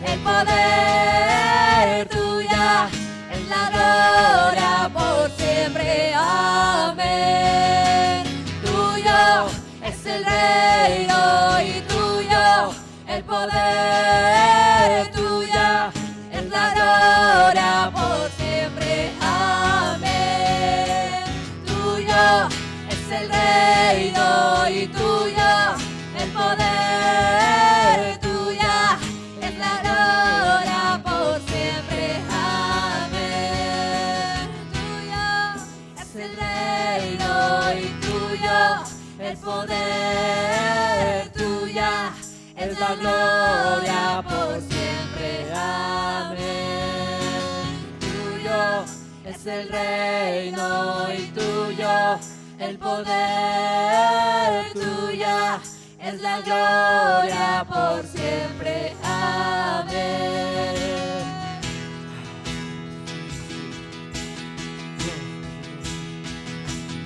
El poder, tuya es la gloria por siempre. Amén. Tuyo es el reino y tuyo el poder. Tuya es la gloria por siempre. Amén. Tuyo es el reino y tuyo el poder. Tuya es la gloria por siempre. Amén. Tuyo es el reino y tuyo el poder. Tuya es la gloria por siempre. Amén. Tuyo es el reino y tuyo el poder, tuya es la gloria por siempre. Amén.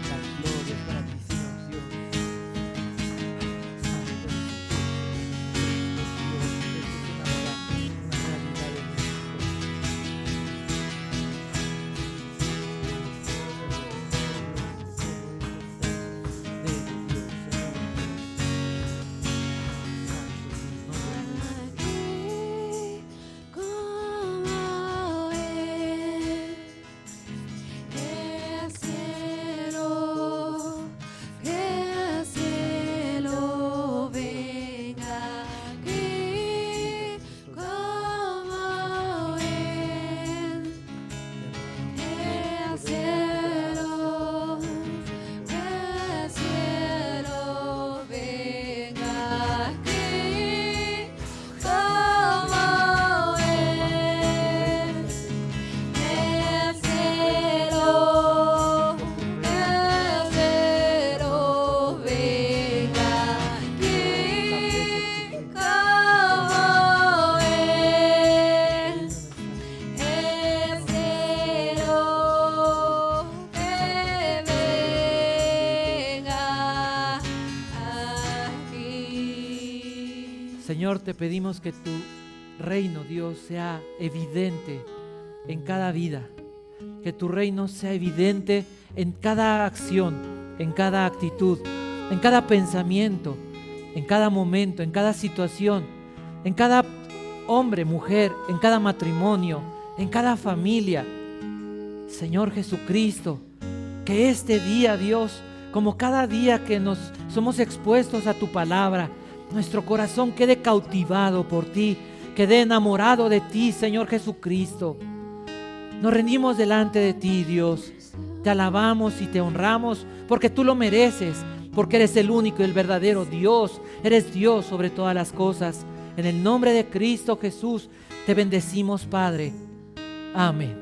La gloria es para ti, Señor Dios. Como el cielo venga aquí, como el cielo venga aquí, como el cielo venga aquí, como el cielo venga aquí. Señor, te pedimos que tu reino, Dios, sea evidente en cada vida, que tu reino sea evidente en cada acción, en cada actitud, en cada pensamiento, en cada momento, en cada situación, en cada hombre, mujer, en cada matrimonio, en cada familia. Señor Jesucristo, que este día, Dios, como cada día que nos somos expuestos a tu palabra, nuestro corazón quede cautivado por ti, quede enamorado de ti, Señor Jesucristo. Nos rendimos delante de ti, Dios. Te alabamos y te honramos porque tú lo mereces, porque eres el único y el verdadero Dios. Eres Dios sobre todas las cosas. En el nombre de Cristo Jesús te bendecimos, Padre. Amén.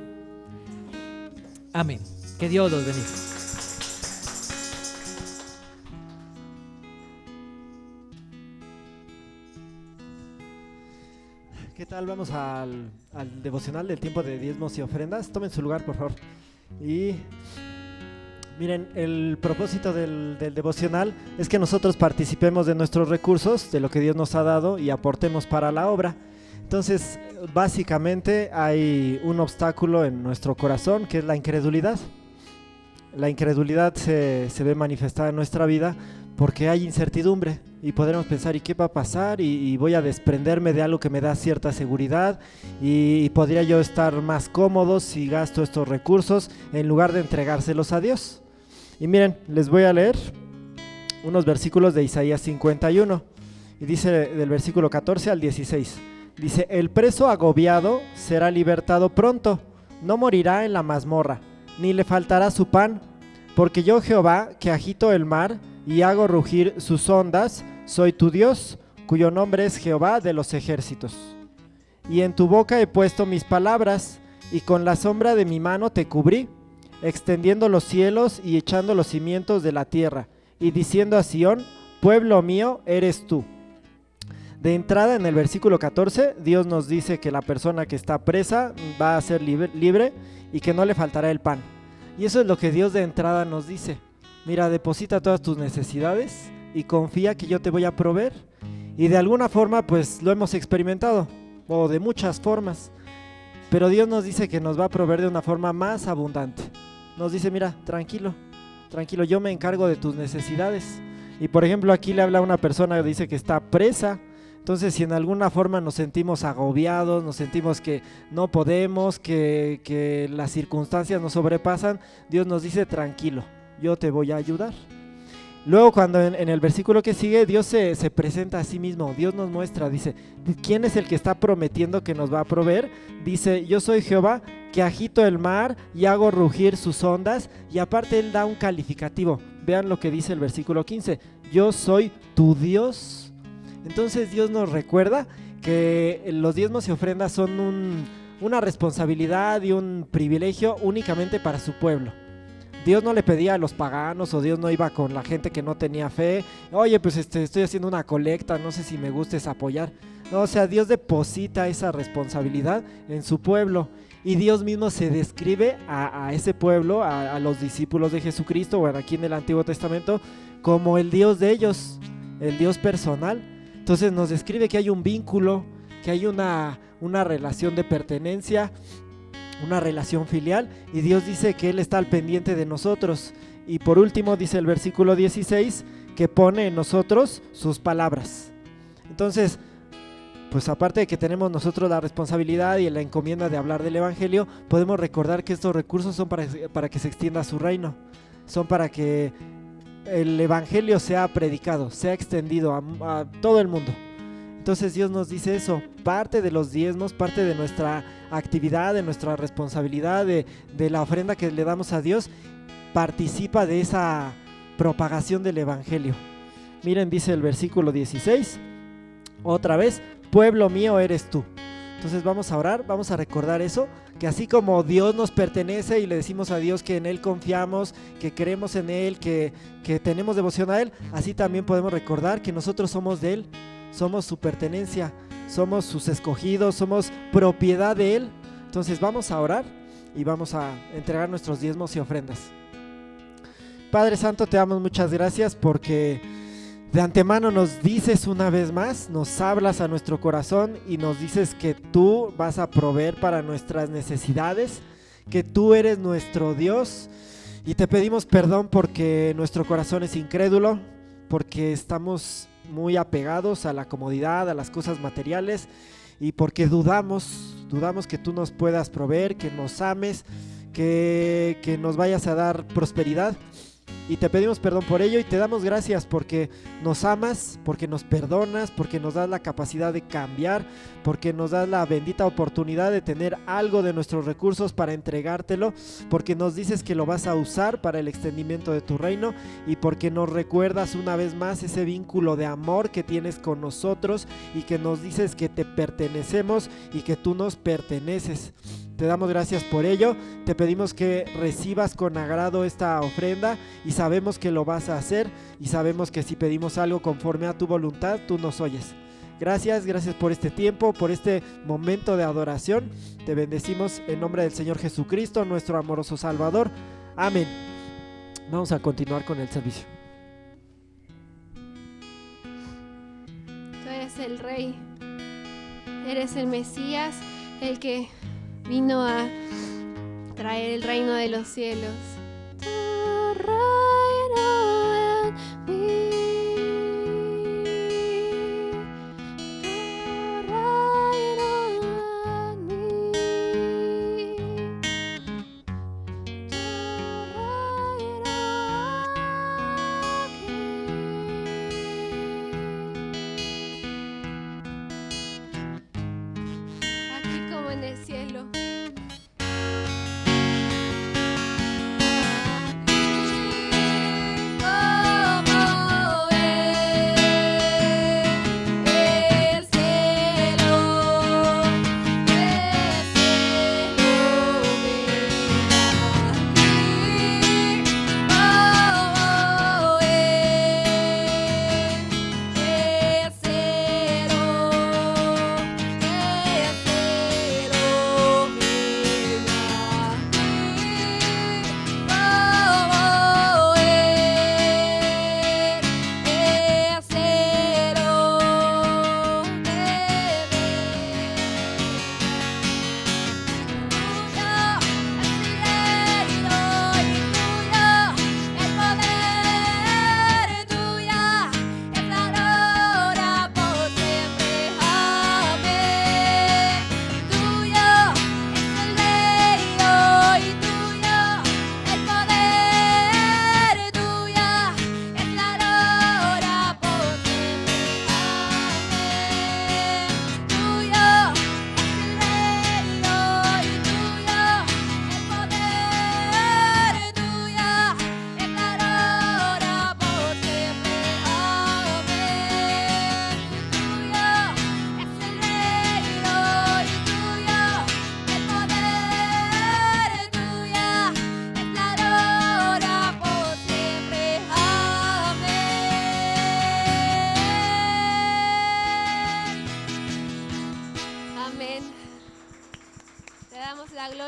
Amén. Que Dios los bendiga. ¿Qué tal? Vamos al devocional del tiempo de diezmos y ofrendas. Tomen su lugar, por favor. Y miren, el propósito del devocional es que nosotros participemos de nuestros recursos, de lo que Dios nos ha dado, y aportemos para la obra. Entonces, básicamente hay un obstáculo en nuestro corazón, que es la incredulidad. La incredulidad se ve manifestada en nuestra vida porque hay incertidumbre y podremos pensar, ¿y qué va a pasar? Y voy a desprenderme de algo que me da cierta seguridad y podría yo estar más cómodo si gasto estos recursos en lugar de entregárselos a Dios. Y miren, les voy a leer unos versículos de Isaías 51 y dice del versículo 14 al 16. Dice, el preso agobiado será libertado pronto, no morirá en la mazmorra, ni le faltará su pan, porque yo Jehová, que agito el mar y hago rugir sus ondas, soy tu Dios, cuyo nombre es Jehová de los ejércitos. Y en tu boca he puesto mis palabras, y con la sombra de mi mano te cubrí, extendiendo los cielos y echando los cimientos de la tierra, y diciendo a Sión, pueblo mío eres tú. De entrada, en el versículo 14, Dios nos dice que la persona que está presa va a ser libre y que no le faltará el pan. Y eso es lo que Dios de entrada nos dice. Mira, deposita todas tus necesidades y confía que yo te voy a proveer. Y de alguna forma, pues lo hemos experimentado, o de muchas formas. Pero Dios nos dice que nos va a proveer de una forma más abundante. Nos dice, mira, tranquilo, tranquilo, yo me encargo de tus necesidades. Y por ejemplo, aquí le habla a una persona que dice que está presa. Entonces, si en alguna forma nos sentimos agobiados, nos sentimos que no podemos, que las circunstancias nos sobrepasan, Dios nos dice, tranquilo, yo te voy a ayudar. Luego, cuando en el versículo que sigue, Dios se presenta a sí mismo, Dios nos muestra, dice, ¿quién es el que está prometiendo que nos va a proveer? Dice, yo soy Jehová, que agito el mar y hago rugir sus ondas, y aparte Él da un calificativo. Vean lo que dice el versículo 15, yo soy tu Dios. Entonces Dios nos recuerda que los diezmos y ofrendas son una responsabilidad y un privilegio únicamente para su pueblo. Dios no le pedía a los paganos, o Dios no iba con la gente que no tenía fe. Oye, pues estoy haciendo una colecta, no sé si me gustes apoyar. No, o sea, Dios deposita esa responsabilidad en su pueblo. Y Dios mismo se describe a ese pueblo, a los discípulos de Jesucristo, bueno, aquí en el Antiguo Testamento, como el Dios de ellos, el Dios personal. Entonces nos describe que hay un vínculo, que hay una relación de pertenencia, una relación filial, y Dios dice que Él está al pendiente de nosotros. Y por último dice el versículo 16 que pone en nosotros sus palabras. Entonces, pues aparte de que tenemos nosotros la responsabilidad y la encomienda de hablar del Evangelio, podemos recordar que estos recursos son para que se extienda su reino, son para que el Evangelio sea predicado, sea extendido a todo el mundo. Entonces Dios nos dice eso, parte de los diezmos, parte de nuestra actividad, de nuestra responsabilidad, de la ofrenda que le damos a Dios, participa de esa propagación del Evangelio. Miren, dice el versículo 16, otra vez, pueblo mío eres tú. Entonces vamos a orar, vamos a recordar eso, que así como Dios nos pertenece y le decimos a Dios que en Él confiamos, que creemos en Él, que tenemos devoción a Él, así también podemos recordar que nosotros somos de Él, somos su pertenencia, somos sus escogidos, somos propiedad de Él. Entonces vamos a orar y vamos a entregar nuestros diezmos y ofrendas. Padre Santo, te damos muchas gracias porque de antemano nos dices una vez más, nos hablas a nuestro corazón y nos dices que tú vas a proveer para nuestras necesidades, que tú eres nuestro Dios, y te pedimos perdón porque nuestro corazón es incrédulo, porque estamos muy apegados a la comodidad, a las cosas materiales, y porque dudamos que tú nos puedas proveer, que nos ames, que nos vayas a dar prosperidad. Y te pedimos perdón por ello y te damos gracias porque nos amas, porque nos perdonas, porque nos das la capacidad de cambiar, porque nos das la bendita oportunidad de tener algo de nuestros recursos para entregártelo, porque nos dices que lo vas a usar para el extendimiento de tu reino y porque nos recuerdas una vez más ese vínculo de amor que tienes con nosotros y que nos dices que te pertenecemos y que tú nos perteneces. Te damos gracias por ello, te pedimos que recibas con agrado esta ofrenda y sabemos que lo vas a hacer y sabemos que si pedimos algo conforme a tu voluntad, tú nos oyes. Gracias por este tiempo, por este momento de adoración. Te bendecimos en nombre del Señor Jesucristo, nuestro amoroso Salvador. Amén. Vamos a continuar con el servicio. Tú eres el Rey, eres el Mesías, el que vino a traer el reino de los cielos. Tu reino en mí, tu reino en mí, tu reino aquí como en el cielo.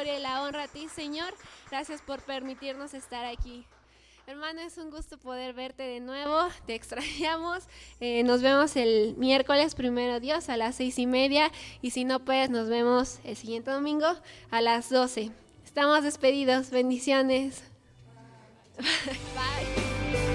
gloria y la honra a ti, Señor. Gracias por permitirnos estar aquí. Hermano, es un gusto poder verte de nuevo, te extrañamos. Nos vemos el miércoles, primero Dios, a las 6:30, y si no puedes, nos vemos el siguiente domingo a las 12. Estamos despedidos, bendiciones. Bye.